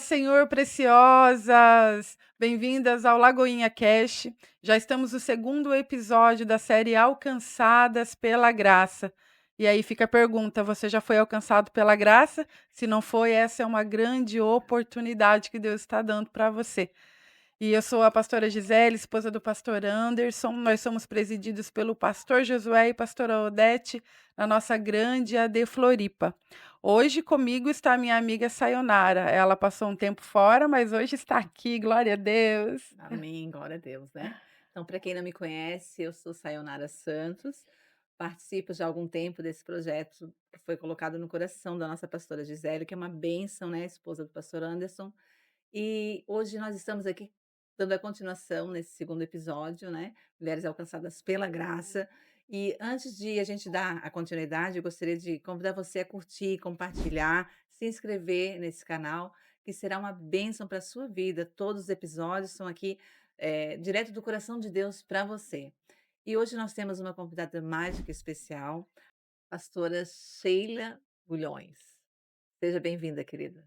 Paz, Senhor, preciosas! Bem-vindas ao Lagoinha Cast. Já estamos no segundo episódio da série Alcançadas pela Graça. E aí fica a pergunta: você já foi alcançado pela graça? Se não foi, essa é uma grande oportunidade que Deus está dando para você. E eu sou a pastora Gisele, esposa do pastor Anderson. Nós somos presididos pelo pastor Josué e pastora Odete, na nossa grande AD Floripa. Hoje comigo está minha amiga Sayonara. Ela passou um tempo fora, mas hoje está aqui, glória a Deus. Amém, glória a Deus, né. Então, para quem não me conhece, eu sou Sayonara Santos, participo já há algum tempo desse projeto que foi colocado no coração da nossa pastora Gisele, que é uma bênção, né, esposa do pastor Anderson. E hoje nós estamos aqui dando a continuação nesse segundo episódio, né, Mulheres Alcançadas pela Graça. E antes de a gente dar a continuidade, eu gostaria de convidar você a curtir, compartilhar, se inscrever nesse canal, que será uma bênção para a sua vida. Todos os episódios são aqui, direto do coração de Deus para você. E hoje nós temos uma convidada mágica especial, pastora Sheila Bulhões. Seja bem-vinda, querida.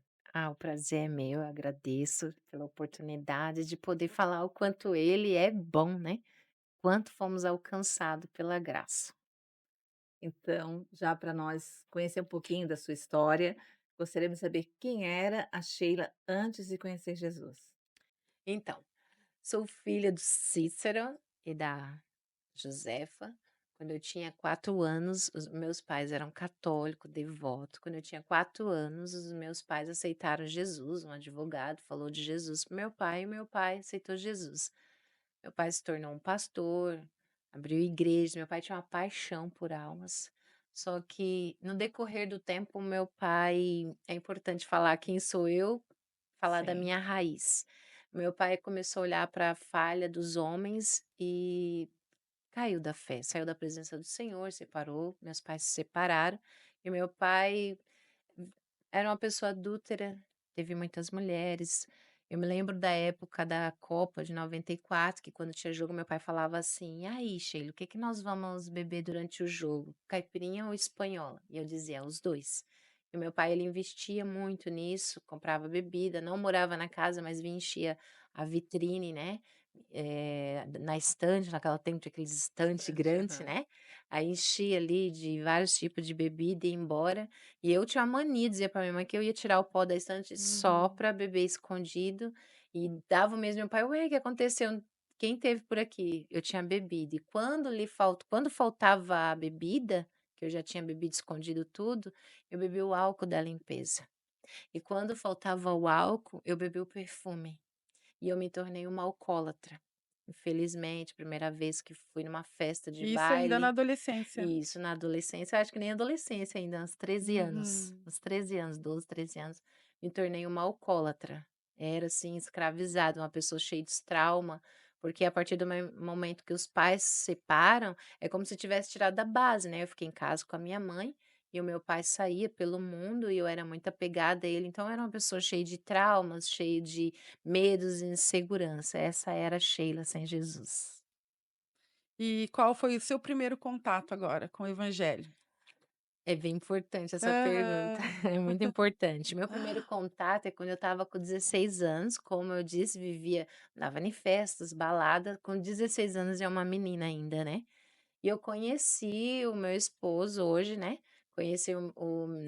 O prazer é meu, eu agradeço pela oportunidade de poder falar o quanto ele é bom, né? Quanto fomos alcançados pela graça. Então, já para nós conhecer um pouquinho da sua história, gostaríamos de saber quem era a Sheila antes de conhecer Jesus. Então, sou filha do Cícero e da Josefa. Quando eu tinha 4 anos, os meus pais eram católicos, devotos. Quando eu tinha 4 anos, os meus pais aceitaram Jesus. Um advogado falou de Jesus para meu pai e meu pai aceitou Jesus. Meu pai se tornou um pastor, abriu igreja. Meu pai tinha uma paixão por almas. Só que no decorrer do tempo, meu pai, é importante falar quem sou eu, falar da Sim. minha raiz. Meu pai começou a olhar para a falha dos homens e caiu da fé, saiu da presença do Senhor, separou, meus pais se separaram e meu pai era uma pessoa adúltera, teve muitas mulheres. Eu me lembro da época da Copa de 94, que quando tinha jogo, meu pai falava assim: "E aí, Sheila, o que que nós vamos beber durante o jogo? Caipirinha ou espanhola?" E eu dizia: "Os dois." E o meu pai, ele investia muito nisso, comprava bebida, não morava na casa, mas vinha, enchia a vitrine, né, na estante, naquela tempo tinha aqueles estante Bastante, grande, aham. né, aí enchia ali de vários tipos de bebida e ia embora. E eu tinha mania, dizia pra minha mãe que eu ia tirar o pó da estante só Uhum. pra beber escondido, e dava o mesmo meu pai: "Ué, o que aconteceu? Quem teve por aqui?" Eu tinha bebido, e quando faltava a bebida, que eu já tinha bebido escondido tudo, eu bebi o álcool da limpeza. E quando faltava o álcool, eu bebi o perfume, e eu me tornei uma alcoólatra. Infelizmente, primeira vez que fui numa festa de Isso ainda na baile, adolescência. e isso na adolescência, acho que nem adolescência ainda, uns 13 anos, Uhum. uns 13 anos, 12, 13 anos, me tornei uma alcoólatra. Era, assim, escravizada, uma pessoa cheia de trauma, porque a partir do momento que os pais se separam, é como se tivesse tirado da base, né, eu fiquei em casa com a minha mãe, e o meu pai saía pelo mundo e eu era muito apegada a ele, então eu era uma pessoa cheia de traumas, cheia de medos e insegurança, essa era a Sheila sem Jesus. E qual foi o seu primeiro contato agora com o evangelho? É bem importante essa pergunta, Aham. é muito importante. Meu primeiro contato é quando eu estava com 16 anos, como eu disse, vivia andava em festas, balada, com 16 anos é uma menina ainda, né. E eu conheci o meu esposo hoje, né, conheci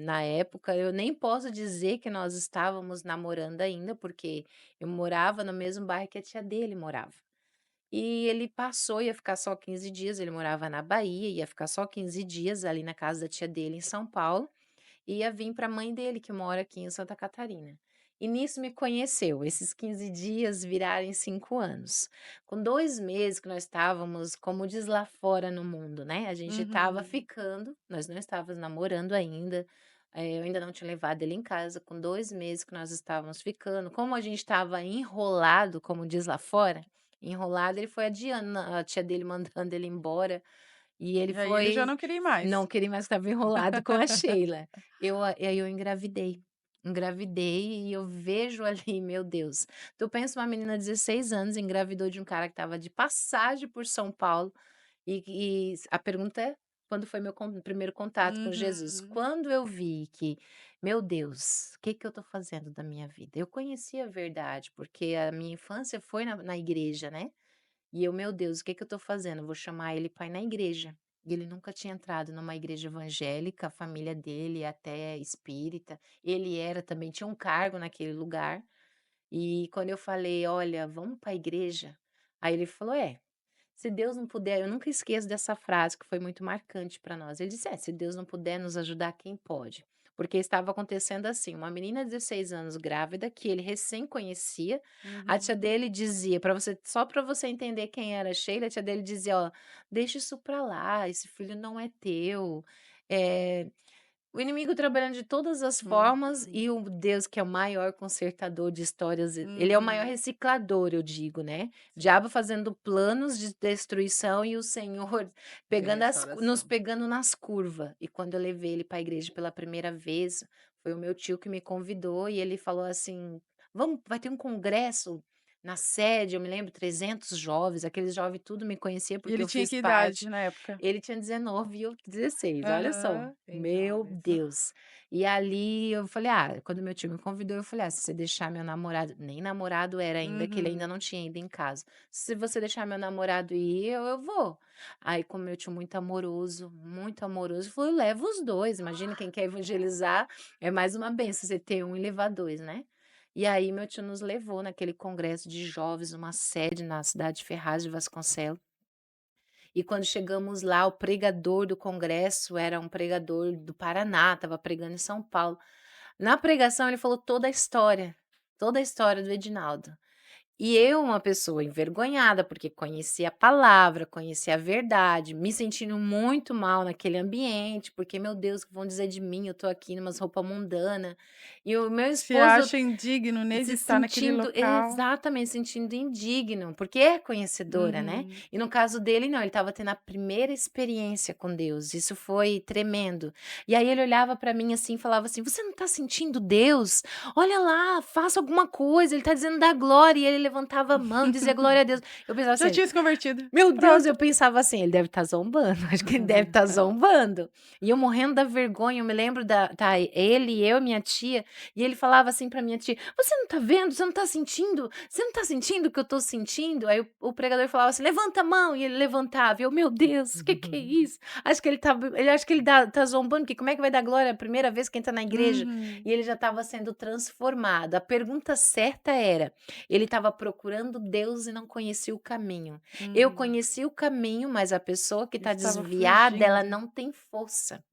na época eu nem posso dizer que nós estávamos namorando ainda, porque eu morava no mesmo bairro que a tia dele morava. E ele passou, ia ficar só 15 dias, ele morava na Bahia, ia ficar só 15 dias ali na casa da tia dele em São Paulo, e ia vir para a mãe dele que mora aqui em Santa Catarina. E nisso me conheceu, esses 15 dias viraram em 5 anos. Com 2 meses que nós estávamos, como diz lá fora no mundo, né, a gente estava Uhum. ficando, nós não estávamos namorando ainda, eu ainda não tinha levado ele em casa, com 2 meses que nós estávamos ficando, como a gente estava enrolado, como diz lá fora, enrolado, ele foi adiando, a tia dele mandando ele embora, e ele E aí ele já foi não queria ir mais. não queria mais, estava enrolado com a Sheila. Aí eu engravidei e eu vejo ali, meu Deus, tu pensa uma menina de 16 anos engravidou de um cara que estava de passagem por São Paulo, e a pergunta é: quando foi meu primeiro contato com Jesus. Uhum. Quando eu vi que, meu Deus, o que que eu estou fazendo da minha vida? Eu conhecia a verdade, porque a minha infância foi na igreja, né? E eu, meu Deus, o que que eu estou fazendo? Eu vou chamar ele para ir na igreja. E ele nunca tinha entrado numa igreja evangélica, a família dele é até espírita. Ele era também, tinha um cargo naquele lugar. E quando eu falei: "Olha, vamos para a igreja", aí ele falou: "É, se Deus não puder", eu nunca esqueço dessa frase que foi muito marcante para nós. Ele disse: "É, se Deus não puder nos ajudar, quem pode?". Porque estava acontecendo assim, uma menina de 16 anos grávida, que ele recém conhecia, a tia Uhum. dele dizia, para você, só para você entender quem era a Sheila, a tia dele dizia: "Ó, deixa isso para lá, esse filho não é teu, eh, o inimigo trabalhando de todas as formas Uhum. e o Deus que é o maior consertador de histórias, ele é o maior Uhum. reciclador, eu digo, né. Sim. Diabo fazendo planos de destruição e o Senhor De pegando nos restauração. pegando nas curvas. E quando eu levei ele para a igreja pela primeira vez, foi o meu tio que me convidou e ele falou assim: "Vamos, vai ter um congresso na sede", eu me lembro, 300 jovens, aqueles jovens tudo me conhecia E porque ele eu tinha fiz que idade parte. na época? Ele tinha 19 e eu 16, olha só. Aham. Bem Meu jovens. Deus. E ali eu falei: "Ah", quando meu tio me convidou, eu falei: "Ah, se você deixar meu namorado", nem namorado era ainda, que ele ainda não Uhum. tinha ido em casa. "Se você deixar meu namorado ir, eu vou". Aí, como meu tio muito amoroso, falou: "Eu levo os 2, imagina, quem quer evangelizar, é mais uma benção você ter um e levar 2, né". E aí meu tio nos levou naquele congresso de jovens, uma sede na cidade de Ferraz de Vasconcelos. E quando chegamos lá, o pregador do congresso era um pregador do Paraná, estava pregando em São Paulo. Na pregação, ele falou toda a história do Edinaldo. E eu, uma pessoa envergonhada, porque conhecia a palavra, conhecia a verdade, me sentindo muito mal naquele ambiente, porque, meu Deus, o que vão dizer de mim? Eu tô aqui numas roupa mundana. E o meu Se esposo acha indigno, né, de se estar naquele sentindo, local. exatamente, sentindo indigno, porque é conhecedora, né. Uhum. E no caso dele não, ele estava tendo a primeira experiência com Deus, isso foi tremendo. E aí ele olhava para mim, assim, e falava assim: "Você não está sentindo Deus? Olha lá, faça alguma coisa, ele está dizendo da glória", e ele levantava a mão, dizia glória a Deus. Eu pensava Já assim: tinha se convertido. meu Deus, Pronto. eu pensava assim: "Ele deve estar zombando, acho que ele deve estar zombando". E eu morrendo da vergonha, eu me lembro ele, eu e minha tia, e ele falava assim pra minha tia: "Você não tá vendo? Você não tá sentindo? Você não tá sentindo o que eu tô sentindo?" Aí o pregador falava assim: "Levanta a mão", e ele levantava, e eu: "Meu Deus, o que que é isso?" Acho que ele acha que ele tá zombando, que como é que vai dar glória a primeira vez que entra na igreja? Uhum. E ele já estava sendo transformado. A pergunta certa era, ele estava procurando Deus e não conhecia o caminho. Eu Uhum. conheci o caminho, mas a pessoa que está Estava desviada, ela fugindo. não tem força.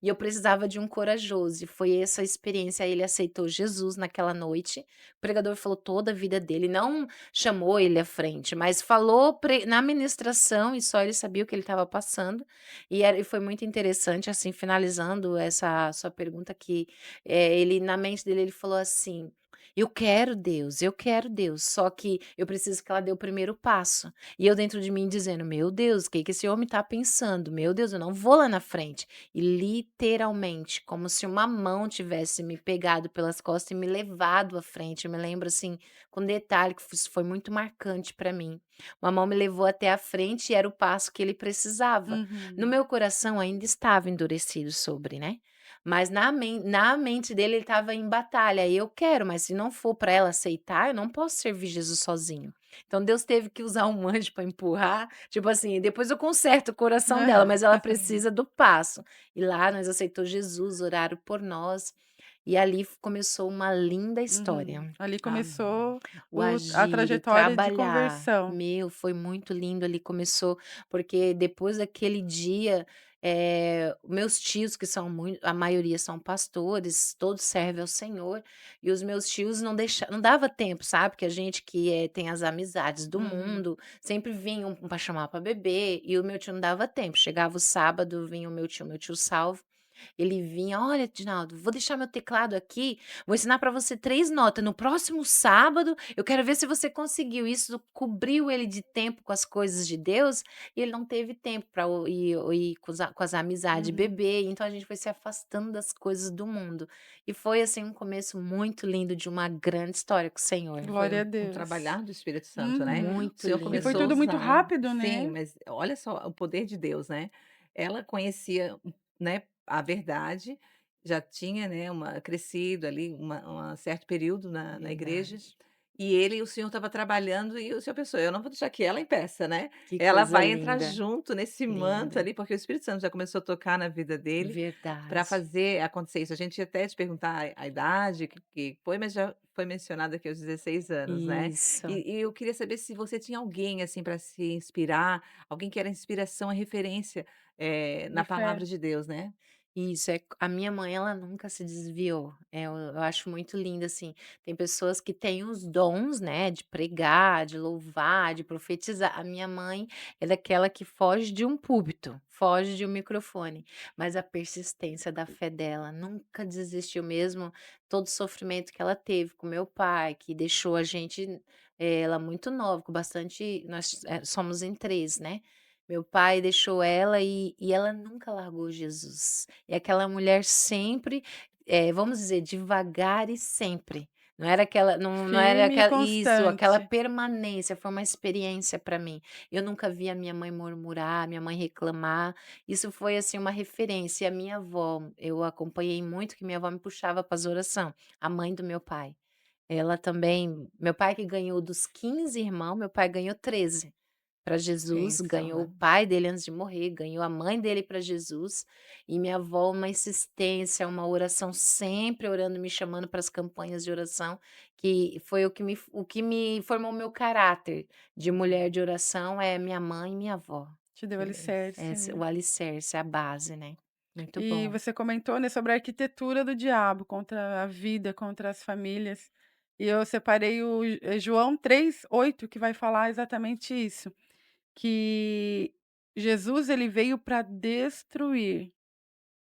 E eu precisava de um corajoso, e foi essa experiência. Aí ele aceitou Jesus naquela noite. O pregador falou toda a vida dele, não chamou ele à frente, mas falou na ministração e só ele sabia o que ele estava passando. E foi muito interessante, assim, finalizando essa sua pergunta, que ele, na mente dele, ele falou assim: eu quero Deus, só que eu preciso que ela dê o primeiro passo. E eu dentro de mim dizendo: "Meu Deus, o que que esse homem está pensando? Meu Deus, eu não vou lá na frente". E literalmente, como se uma mão tivesse me pegado pelas costas e me levado à frente. Eu me lembro, assim, com detalhe, que isso foi muito marcante para mim. Uma mão me levou até a frente e era o passo que ele precisava. No Uhum. meu coração ainda estava endurecido sobre, né, mas na mente dele ele estava em batalha: "Eu quero, mas se não for para ela aceitar, eu não posso servir Jesus sozinho". Então Deus teve que usar um anjo para empurrar, tipo assim, depois eu conserto o coração dela, mas ela precisa do passo. E lá nós aceitou Jesus, oraram por nós, e ali começou uma linda Uhum. história. Ali Amém. começou O a agir, o trajetória de trabalhar, conversão. meu, foi muito lindo, ali começou, porque depois daquele dia, meus tios, que são muito, a maioria são pastores, todos servem ao Senhor, e os meus tios não dava tempo, sabe, porque a gente que, tem as amizades do Uhum. mundo, sempre vinham para chamar para beber, e o meu tio não dava tempo. Chegava o sábado, vinha o meu tio Salvo, ele vinha: "Olha, Edinaldo, vou deixar meu teclado aqui, vou ensinar para você 3 notas. No próximo sábado, eu quero ver se você conseguiu". Isso cobriu ele de tempo com as coisas de Deus, e ele não teve tempo para ir com as amizades, Uhum. beber, então a gente foi se afastando das coisas do mundo. E foi, assim, um começo muito lindo de uma grande história com o Senhor. Foi Glória a um Deus. trabalhar do Espírito Santo, né. Uhum. O Muito Senhor E foi começou a lindo. tudo muito usar, rápido, sim, né? mas olha só o poder de Deus, né. ela conhecia, né, a verdade, já tinha, né, crescido ali certo período na igreja, Verdade. e o senhor estava trabalhando e o senhor pensou: "Eu não vou deixar que ela impeça, né, Que ela coisa vai entrar linda, junto nesse manto linda. ali", porque o Espírito Santo já começou a tocar na vida dele para Verdade. fazer acontecer isso. A gente ia até te perguntar a idade que foi, mas já foi mencionado aqui aos 16 anos, né. Isso. E eu queria saber se você tinha alguém, assim, para se inspirar, alguém que era inspiração e referência, De na fé. palavra de Deus, né. Isso, a minha mãe ela nunca se desviou, eu acho muito lindo, assim, tem pessoas que têm os dons, né, de pregar, de louvar, de profetizar, a minha mãe é daquela que foge de um púlpito, foge de um microfone, mas a persistência da fé dela nunca desistiu mesmo, todo o sofrimento que ela teve com meu pai, que deixou a gente, ela muito nova, com bastante nós, somos em 3, né. Meu pai deixou ela e ela nunca largou Jesus. E aquela mulher sempre, vamos dizer, devagar e sempre. Não era Firme e aquela isso, aquela constante. permanência, foi uma experiência para mim. Eu nunca vi a minha mãe murmurar, minha mãe reclamar, isso foi, assim, uma referência. E a minha avó, eu acompanhei muito que minha avó me puxava para as oração, a mãe do meu pai. Ela também meu pai que ganhou dos 15 irmãos, meu pai ganhou 13 para Jesus, Bênção, ganhou o né. pai dele antes de morrer, ganhou a mãe dele para Jesus, e minha avó uma insistência, uma oração, sempre orando, me chamando para as campanhas de oração, que foi o que me formou meu caráter de mulher de oração, é minha mãe e minha avó. Te deu Que bênção. alicerce, Essa né. o alicerce, a base, né. Muito E bom. você comentou, né, sobre a arquitetura do diabo contra a vida, contra as famílias. E eu separei João 3:8 que vai falar exatamente isso, que Jesus ele veio para destruir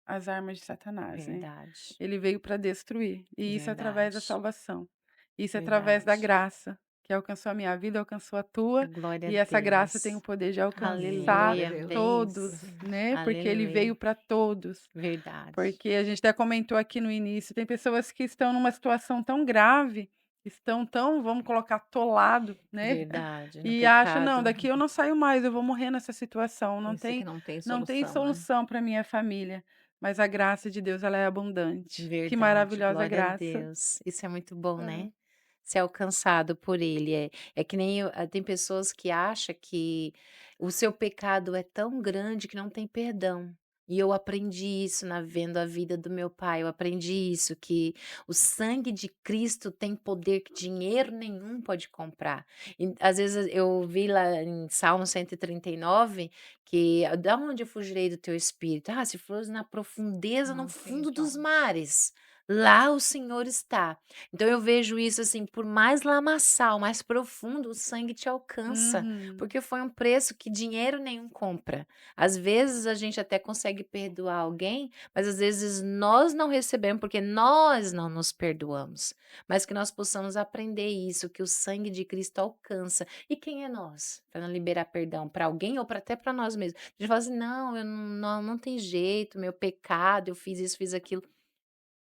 as armas de Satanás, né. Verdade, Ele veio para destruir, e isso é através da verdade, salvação. Isso é através da verdade. graça, que alcançou a minha vida, alcançou a tua, Glória a e essa graça tem o Deus. poder de alcançar Glória a Aleluia, Deus. todos, bênção. né, porque ele veio Aleluia. para todos. Verdade, Porque a gente até comentou aqui no início, tem pessoas que estão numa situação tão grave, estão tão, vamos colocar, atolado, né, verdade, no e acham: "Não, pecado. daqui eu não saio mais, eu vou morrer nessa situação, Pensa que não tem não tem solução, né. solução para minha família", mas a graça de Deus ela é abundante. Que Verdade, maravilhosa glória a graça. Deus. Isso é muito bom, É. né. Ser alcançado por Ele. É que nem tem pessoas que acham que o seu pecado é tão grande que não tem perdão. E eu aprendi isso na vendo a vida do meu pai, eu aprendi isso, que o sangue de Cristo tem poder que dinheiro nenhum pode comprar. E às vezes eu vi lá em Salmo 139 que: "Da onde eu fugirei do teu espírito? Ah, se fores na profundeza, no Não tenho fundo dos parte. mares, lá o Senhor está". Então eu vejo isso, assim, por mais lamaçal, mais profundo, o sangue te alcança, Uhum. porque foi um preço que dinheiro nenhum compra. Às vezes a gente até consegue perdoar alguém, mas às vezes nós não recebemos, porque nós não nos perdoamos. Mas que nós possamos aprender isso, que o sangue de Cristo alcança. E quem é nós para não liberar perdão para alguém ou para até para nós mesmos? A gente fala assim: "Não, eu não tem jeito, meu pecado, eu fiz isso, fiz aquilo".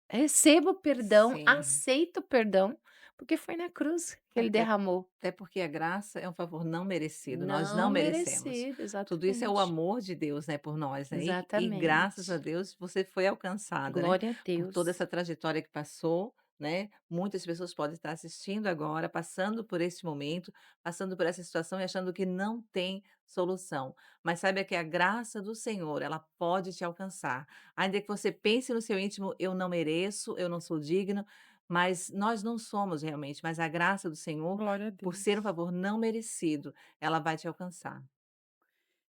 Receba o perdão, Sim. aceita o perdão, porque foi na cruz que ele Até derramou. até porque a graça é um favor não merecido, nós Não não merecemos. merecido, Tudo isso é o exatamente. amor de Deus, né, por nós, né, e graças a Exatamente. Deus você foi alcançada, né, Glória a por toda Deus. essa trajetória que passou, né. Muitas pessoas podem estar assistindo agora, passando por esse momento, passando por essa situação e achando que não tem solução, mas saiba que a graça do Senhor, ela pode te alcançar. Ainda que você pense no seu íntimo: "Eu não mereço, eu não sou digno", mas nós não somos realmente, mas a graça do Senhor, Glória a por ser um Deus. favor não merecido, ela vai te alcançar.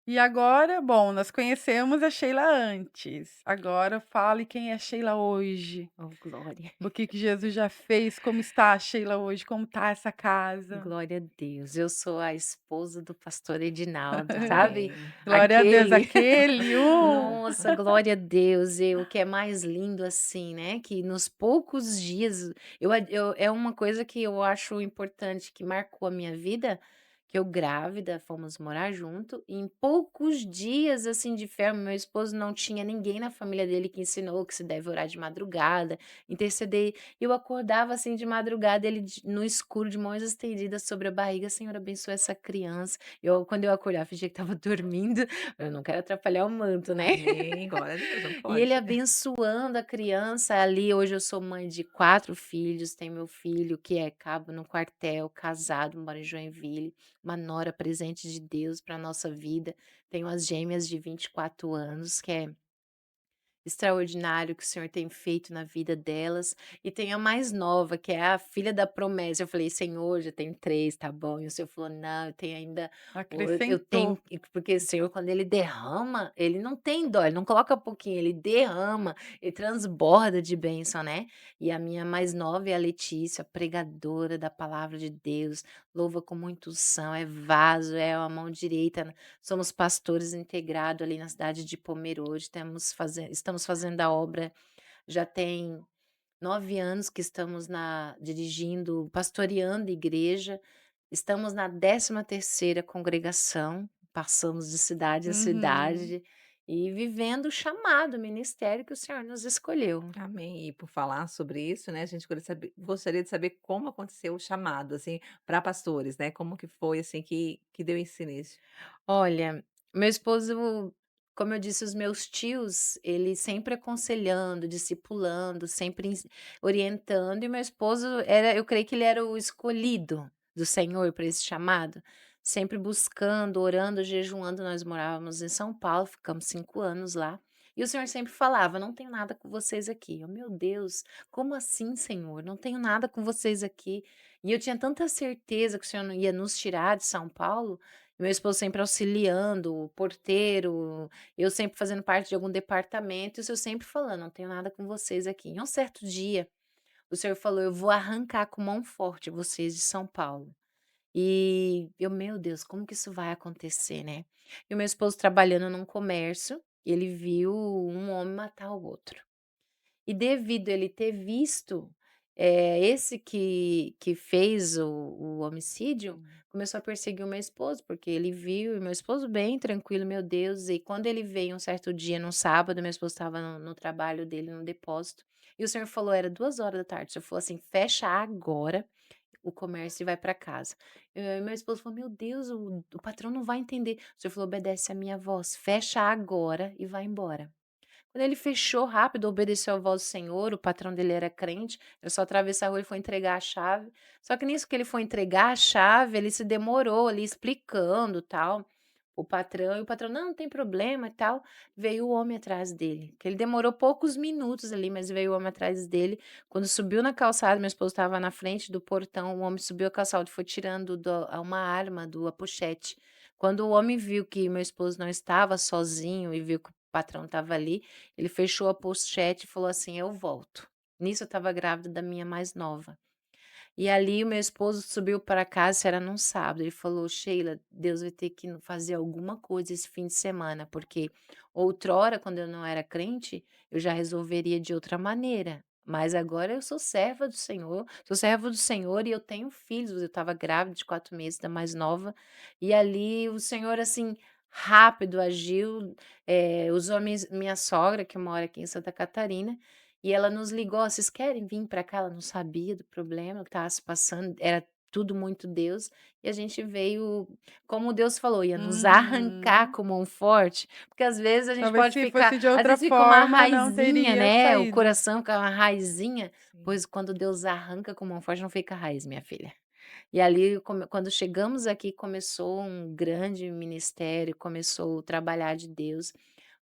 E agora, bom, nós conhecemos a Sheila antes, agora fale quem é a Sheila hoje. Oh, glória. O que que Jesus já fez, como está a Sheila hoje, como está essa casa. Glória a Deus. Eu sou a esposa do pastor Edinaldo, sabe? Amém. Glória a Deus, Aquele aquele nossa, glória a Deus. E o que é mais lindo, assim, né, que nos poucos dias eu é uma coisa que eu acho importante, que marcou a minha vida, que eu grávida, fomos morar junto, e em poucos dias, assim, de fé, meu esposo não tinha ninguém na família dele que ensinou que se deve orar de madrugada, interceder. Eu acordava, assim, de madrugada, ele no escuro, de mãos estendidas sobre a barriga, Senhor, abençoa essa criança. Quando eu acordava, fingia que estava dormindo, eu não quero atrapalhar o manto, né? Amém, glória a Deus, não E ele pode. abençoando a criança ali. Hoje eu sou mãe de 4 filhos, tenho meu filho que é cabo no quartel, casado, mora em Joinville, uma nora presente de Deus para nossa vida. Tenho as gêmeas de 24 anos, que é extraordinário que o Senhor tem feito na vida delas. E tem a mais nova, que é a filha da promessa. Eu falei: "Senhor, já tenho 3, tá bom". E o Senhor falou: "Não, eu tenho ainda eu tenho", Acrescentou. porque o Senhor, quando ele derrama, ele não tem dó, ele não coloca pouquinho, ele derrama, ele transborda de bênção, né. E a minha mais nova é a Letícia, pregadora da palavra de Deus, louva com muita unção, é vaso, é a mão direita. Somos pastores integrados ali na cidade de Pomerode, estamos fazendo a obra já tem 9 anos que estamos dirigindo, pastoreando igreja, estamos na 13ª congregação, passamos de cidade a Uhum. cidade e vivendo o chamado, o ministério que o Senhor nos escolheu. Amém. E por falar sobre isso, né, a gente gostaria de saber como aconteceu o chamado, assim, para pastores, né, como que foi, assim, que deu esse início? Olha, meu esposo, como eu disse, os meus tios, ele sempre aconselhando, discipulando, sempre orientando, e meu esposo era, eu creio que ele era o escolhido do Senhor para esse chamado, sempre buscando, orando, jejuando. Nós morávamos em São Paulo, ficamos 5 anos lá. E o Senhor sempre falava: "Não tenho nada com vocês aqui". Eu, meu Deus, como assim, Senhor? Não tenho nada com vocês aqui. E eu tinha tanta certeza que o Senhor não ia nos tirar de São Paulo. Meu esposo sempre auxiliando, o porteiro, eu sempre fazendo parte de algum departamento, e o senhor sempre falando: "Não tenho nada com vocês aqui". Em um certo dia, o senhor falou: "Eu vou arrancar com mão forte vocês de São Paulo". E eu: "Meu Deus, como que isso vai acontecer, né?". E o meu esposo trabalhando num comércio, ele viu um homem matar o outro. E devido ele ter visto, esse que fez o homicídio, Hum. começou a perseguir o meu esposo, porque ele viu, e meu esposo bem tranquilo, meu Deus. E quando ele veio um certo dia, num sábado, meu esposo estava no trabalho dele, no depósito, e o senhor falou, era 2 horas da tarde, o senhor falou assim: "Fecha agora o comércio e vai para casa". Meu esposo falou: "Meu Deus, o patrão não vai entender". O senhor falou: "Obedece a minha voz, fecha agora e vai embora". Quando ele fechou rápido, obedeceu à voz do Senhor, o patrão dele era crente, era só atravessar a rua, ele foi entregar a chave. Só que nisso que ele foi entregar a chave, ele se demorou ali explicando, tal, o patrão, e o patrão: "Não, não tem problema", e tal. Veio o homem atrás dele, que ele demorou poucos minutos ali, mas veio o homem atrás dele. Quando subiu na calçada, meu esposo estava na frente do portão, o homem subiu a calçada e foi tirando uma arma a pochete. Quando o homem viu que meu esposo não estava sozinho e viu que o patrão estava ali, ele fechou a pochete e falou assim: "Eu volto". Nisso eu estava grávida da minha mais nova. E ali o meu esposo subiu para casa, isso era num sábado, ele falou: "Sheila, Deus vai ter que fazer alguma coisa esse fim de semana, porque outrora, quando eu não era crente, eu já resolveria de outra maneira, mas agora eu sou serva do Senhor, sou serva do Senhor e eu tenho filhos". Eu estava grávida de 4 meses da mais nova, e ali o Senhor, assim, rápido agiu. Usou minha sogra, que mora aqui em Santa Catarina, e ela nos ligou: "Ó, vocês querem vir para cá?". Ela não sabia do problema que estava se passando, era tudo muito Deus, e a gente veio, como Deus falou, ia nos arrancar Uhum. com mão forte, porque às vezes a gente Talvez pode se ficar, fosse de às outra vezes fica uma forma, não raizinha, teria né, o saído. coração fica uma raizinha, Sim. pois quando Deus arranca com mão forte não fica raiz, minha filha. E ali, quando chegamos aqui, começou um grande ministério, começou o trabalhar de Deus.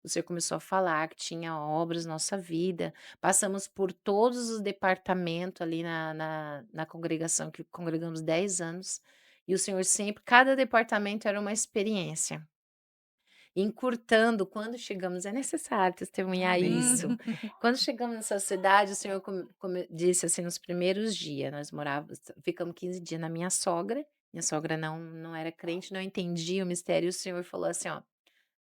O Senhor começou a falar que tinha obras na nossa vida. Passamos por todos os departamentos ali na congregação, que congregamos 10 anos. E o Senhor sempre, cada departamento era uma experiência. Encurtando, quando chegamos, é necessário testemunhar isso. Uhum. Quando chegamos nessa cidade, o Senhor disse assim, nos primeiros dias, nós morávamos, ficamos 15 dias na minha sogra não era crente, não entendia o mistério, e o Senhor falou assim, ó: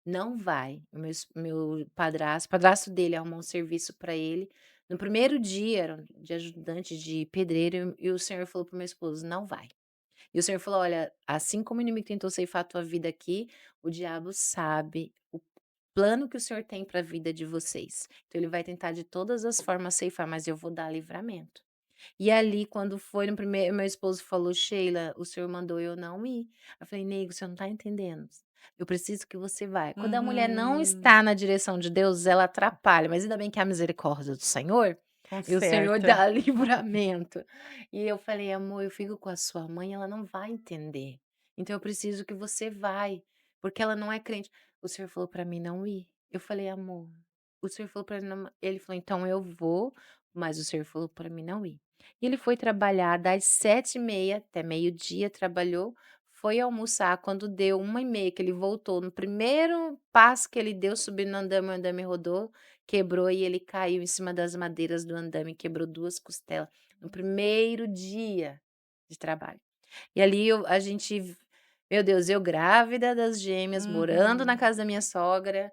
"Não vai". O meu padrasto dele arrumou um serviço para ele. No primeiro dia, era de ajudante de pedreiro, e o Senhor falou para o meu esposo: "Não vai". E o Senhor falou: "Olha, assim como o inimigo tentou ceifar a tua vida aqui, o diabo sabe o plano que o Senhor tem para a vida de vocês. Então ele vai tentar de todas as formas ceifar, mas eu vou dar livramento". E ali, quando foi no primeiro, meu esposo falou: "Sheila, o senhor mandou eu não ir". Eu falei: "Nego, você não tá entendendo. Eu preciso que você vá". Quando a mulher não Uhum. está na direção de Deus, ela atrapalha, mas ainda bem que a misericórdia do Senhor, e o Senhor Conserta. dá livramento. E eu falei: "Amor, eu fico com a sua mãe, ela não vai entender. Então eu preciso que você vai, porque ela não é crente". O Senhor falou para mim não ir. Eu falei: "Amor", o Senhor falou para mim não, ele falou: "Então eu vou, mas o Senhor falou para mim não ir". E ele foi trabalhar das 7h30 até meio-dia, trabalhou, foi almoçar, quando deu 1h30 que ele voltou, no primeiro passo que ele deu subindo no andame, o andame rodou, quebrou e ele caiu em cima das madeiras do andame, quebrou 2 costelas, no primeiro dia de trabalho. E ali a gente, meu Deus, eu grávida das gêmeas, morando na Uhum. casa da minha sogra,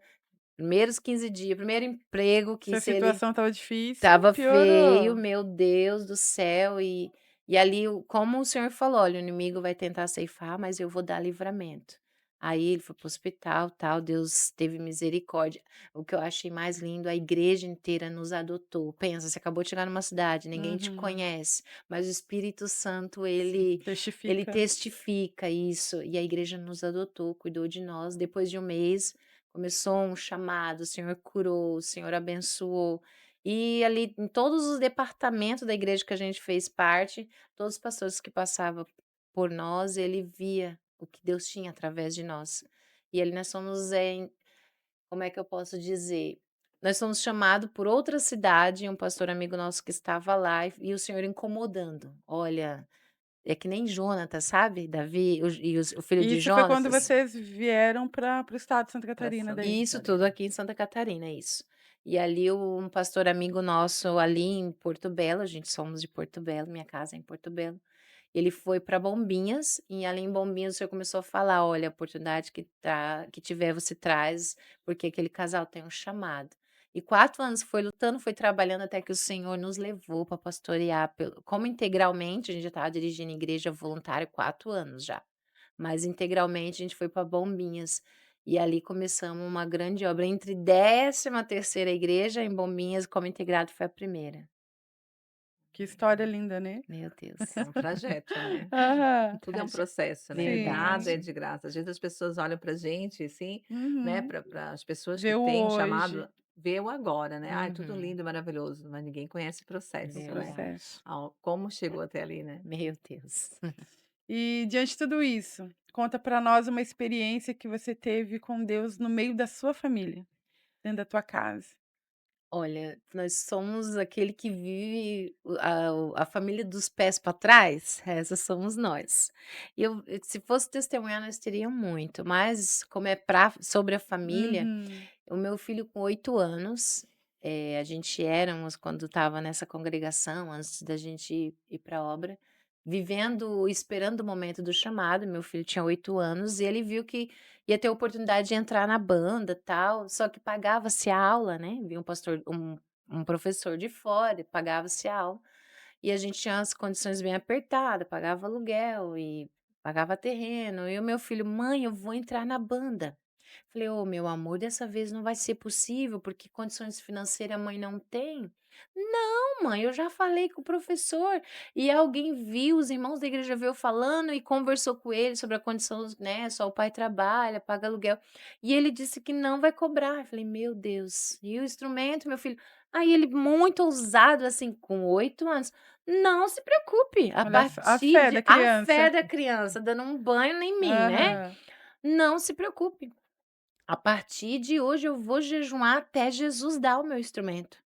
primeiros 15 dias, primeiro emprego que Se a se ele situação estava difícil, estava feio, piorou. meu Deus do céu, e ali como o Senhor falou: "Olha, o inimigo vai tentar ceifar, mas eu vou dar livramento". Aí ele foi para o hospital, tal, Deus teve misericórdia. O que eu achei mais lindo, a igreja inteira nos adotou. Pensa, você acabou de chegar numa cidade, ninguém te Uhum. conhece, mas o Espírito Santo Sim, ele testifica. testifica isso, e a igreja nos adotou, cuidou de nós. Depois de um mês, começou um chamado, o Senhor curou, o Senhor abençoou. E ali em todos os departamentos da igreja que a gente fez parte, todos os pastores que passavam por nós, ele via o que Deus tinha através de nós. E ali nós somos, como é que eu posso dizer? Nós somos chamados por outra cidade, um pastor amigo nosso que estava lá, e o Senhor incomodando. Olha, é que nem Jonatas, sabe? Davi o filho de Isso foi quando Jonatas. vocês vieram para o estado de Santa Pra Catarina Santa daí? Isso tudo Catarina. aqui em Santa Catarina, isso. E ali um pastor amigo nosso ali em Porto Belo, a gente somos de Porto Belo, minha casa é em Porto Belo. Ele foi para Bombinhas e ali em Bombinhas o senhor começou a falar: "Olha, a oportunidade que tiver você traz, porque aquele casal tem um chamado". E 4 anos foi lutando, foi trabalhando até que o Senhor nos levou para pastorear pelo como integralmente, a gente já estava dirigindo igreja voluntária 4 anos já. Mas integralmente a gente foi para Bombinhas, e ali começamos uma grande obra, entre 13ª igreja em Bombinhas, como integrado foi a primeira. Que história linda, né? Meu Deus, É um trajeto, né. um Aham. Tudo é um traje processo, né, nada é Sim. de graça. Às vezes as pessoas olham pra gente, assim, né, Uhum. para as pessoas que Ver o têm um chamado, hoje. vê o agora, né. "Ai, tudo Uhum, lindo e maravilhoso", mas ninguém conhece o O processo, né, verdade. processo. como chegou até ali, né. Meu Deus. E diante de tudo isso, conta para nós uma experiência que você teve com Deus no meio da sua família, dentro da tua casa. Olha, nós somos aquele que vive a família dos pés para trás, essa somos nós. E se fosse testemunhar, nós teria muito, mas como é sobre a família, Uhum. o meu filho com 8 anos, a gente éramos quando estava nessa congregação, antes da gente ir para a obra, vivendo, esperando o momento do chamado. Meu filho tinha 8 anos e ele viu que ia ter oportunidade de entrar na banda, tal, só que pagava-se a aula, né, vinha um professor de fora, pagava-se a aula. E a gente tinha as condições bem apertadas, pagava aluguel e pagava terreno. E o meu filho: "Mãe, eu vou entrar na banda". Falei: "Ô, meu amor, dessa vez não vai ser possível, porque condições financeiras a mãe não tem". "Não, mãe, eu já falei com o professor". E alguém viu, os irmãos da igreja veio falando e conversou com ele sobre a condição, né, só o pai trabalha, paga aluguel. E ele disse que não vai cobrar. Eu falei: "Meu Deus, e o instrumento, meu filho?". Aí ele, muito ousado, assim, com 8 anos: "Não se preocupe, a Olha a partir fé de", da a fé criança. da criança, dando um banho em mim, né. Aham. "Não se preocupe, a partir de hoje eu vou jejuar até Jesus dar o meu instrumento".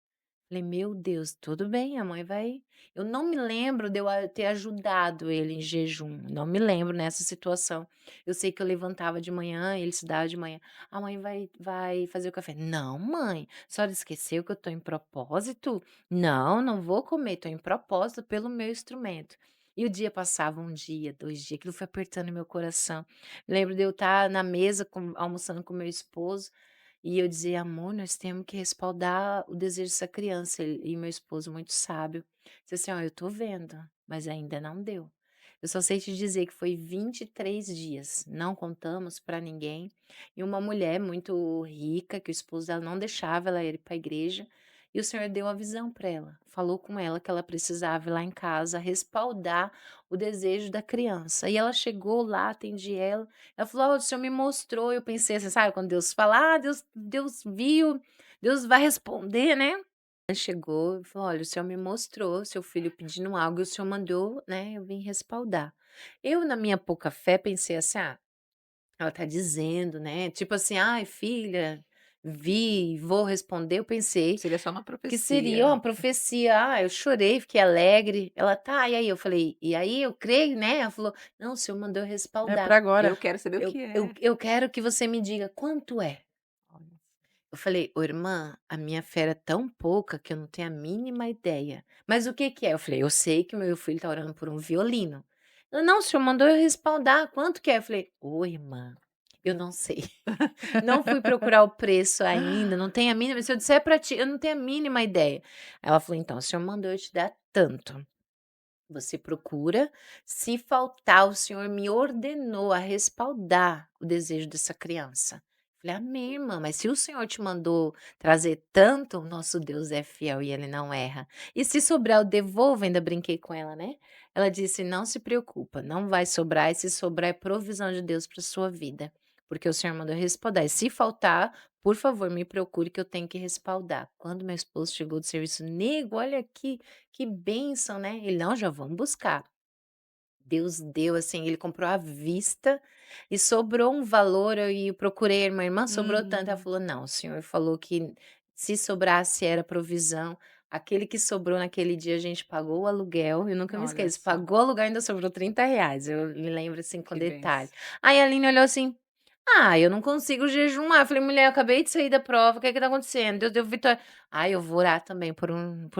Falei: "Meu Deus, tudo bem, a mãe vai". Eu não me lembro de eu ter ajudado ele em jejum, não me lembro nessa situação. Eu sei que eu levantava de manhã, ele estudava de manhã: "A mãe vai fazer o café". "Não, mãe, a senhora esqueceu que eu estou em propósito? Não, não vou comer, estou em propósito pelo meu instrumento". E o dia passava, 1 dia, 2 dias, aquilo foi apertando meu coração. Lembro de eu estar na mesa almoçando com meu esposo, e eu dizia: "Amor, nós temos que respaldar o desejo dessa criança". E meu esposo, muito sábio, disse assim: "Ó, eu tô vendo, mas ainda não deu". Eu só sei te dizer que foi 23 dias, não contamos para ninguém, e uma mulher muito rica, que o esposo dela não deixava ela ir para a igreja, e o Senhor deu a visão para ela, falou com ela que ela precisava ir lá em casa respaldar o desejo da criança. E ela chegou lá, atendi ela falou: "Olha, o Senhor me mostrou", eu pensei assim, sabe quando Deus fala: "Ah, Deus viu, Deus vai responder, né". Ela chegou e falou: "Olha, o senhor me mostrou seu filho pedindo algo e o senhor mandou, né, eu vim respaldar". Eu, na minha pouca fé, pensei assim: "Ah, ela tá dizendo, né, tipo assim: 'Ai, filha, vi, vou responder'". Eu pensei Seria só uma que seria profecia. uma profecia. Ah, eu chorei, fiquei alegre. Ela: "Tá, e aí?". Eu falei: "E aí, eu creio, né". Ela falou: "Não, o senhor mandou eu É respaldar. para Eu agora. quero saber o que é. Eu quero que você me diga quanto é". Olha, Eu falei: "Ô irmã, a minha fé era tão pouca que eu não tenho a mínima ideia. Mas o que que é?". Eu falei: "Eu sei que o meu filho tá orando por um violino". Ela: "Não, o senhor mandou eu respaldar, quanto que é?". Eu falei: "Ô irmã, eu não sei, não fui procurar o preço ainda, não tenho a mínima, se eu disser pra ti, eu não tenho a mínima ideia". Ela falou: "Então, o senhor mandou eu te dar tanto, você procura, se faltar, o Senhor me ordenou a respaldar o desejo dessa criança". Falei: "Amém, irmã, mas se o Senhor te mandou trazer tanto, o nosso Deus é fiel e ele não erra. E se sobrar, eu devolvo", ainda brinquei com ela, né. Ela disse: "Não se preocupa, não vai sobrar, e se sobrar é provisão de Deus para sua vida, porque o Senhor mandou respaldar. E se faltar, por favor, me procure que eu tenho que respaldar". Quando meu esposo chegou do serviço: "Nego, olha aqui, que bênção, né". Ele: "Não, já vamos buscar". Deus deu, assim, ele comprou à vista e sobrou um valor, eu procurei a irmã: "Irmã, sobrou tanto", ela Uhum. falou: "Não, o senhor falou que se sobrasse era provisão". Aquele que sobrou naquele dia, a gente pagou o aluguel, eu nunca me olha esqueço, só, pagou o aluguel e ainda sobrou R$ 30, eu me lembro, assim, com que detalhe. benção. Aí a Aline olhou assim: "Ah, eu não consigo jejumar". Eu falei: "Mulher, eu acabei de sair da prova, o que é que tá acontecendo?". Deus deu vitória. "Ah, eu vou orar também por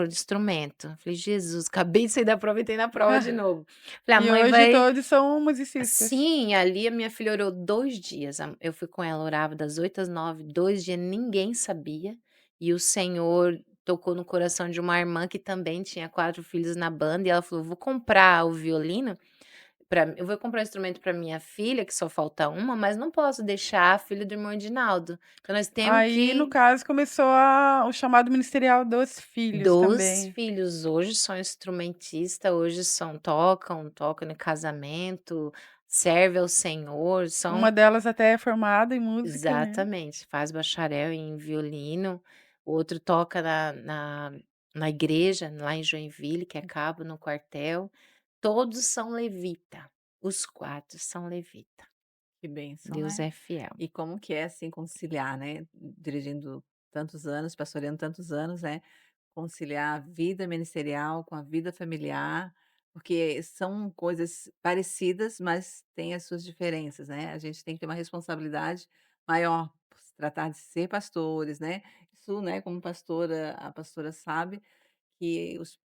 instrumento". Eu falei: "Jesus, acabei de sair da prova e entrei na prova de novo". Falei: "A E mãe hoje vai". todos são musicistas. Sim, ali a minha filha orou 2 dias, eu fui com ela, orava das 8 às 9, 2 dias, ninguém sabia, e o Senhor tocou no coração de uma irmã que também tinha 4 filhos na banda, e ela falou: "Vou comprar o violino eu vou comprar um instrumento para minha filha, que só falta uma, mas não posso deixar a filha do irmão Edinaldo, então nós temos Aí, no que". caso, começou o chamado ministerial dos filhos Dos também. filhos, hoje são instrumentista, hoje tocam no casamento, serve ao Senhor, Uma são. delas até é formada em música, né. Exatamente, faz bacharel em violino, o outro toca na igreja, lá em Joinville, que é cabo no quartel, todos são levita, os 4 são levita. Que bênção, Deus né. é fiel. E como que é, assim, conciliar, né, dirigindo tantos anos, pastoreando tantos anos, né, conciliar a vida ministerial com a vida familiar, porque são coisas parecidas, mas têm as suas diferenças, né. A gente tem que ter uma responsabilidade maior por se tratar de ser pastores, né. Isso, né, como pastora, a pastora sabe que os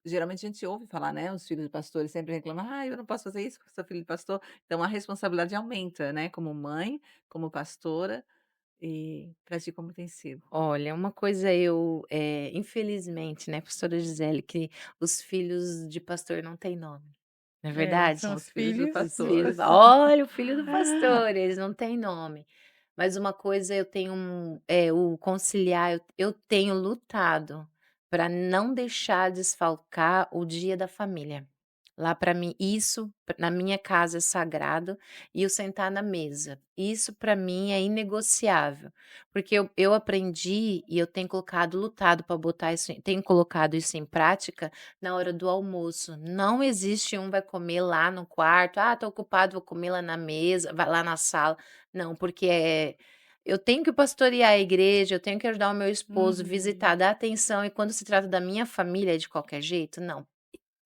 geralmente a gente ouve falar, né, os filhos de pastores sempre reclamam: "Ah, eu não posso fazer isso porque sou filho de pastor". Então a responsabilidade aumenta, né, como mãe, como pastora, e pra ti como tem sido? Olha, uma coisa infelizmente, né, pastora Gisele, que os filhos de pastor não têm nome, não é É, são verdade? São os os filhos do filhos. Os pastor. filhos, olha, o filho do pastor, eles não têm nome. Mas uma coisa eu tenho o conciliar, eu tenho lutado para não deixar desfalcar o dia da família. Lá para mim isso, na minha casa é sagrado, e o sentar na mesa, isso para mim é inegociável, porque eu aprendi e eu tenho lutado para botar isso tenho colocado isso em prática na hora do almoço. Não existe vai comer lá no quarto, "Ah, tô ocupado, vou comer lá na mesa, vai lá na sala". Não, porque, eu tenho que pastorear a igreja, eu tenho que ajudar o meu esposo, Uhum. visitar, dar atenção, e quando se trata da minha família é de qualquer jeito? Não.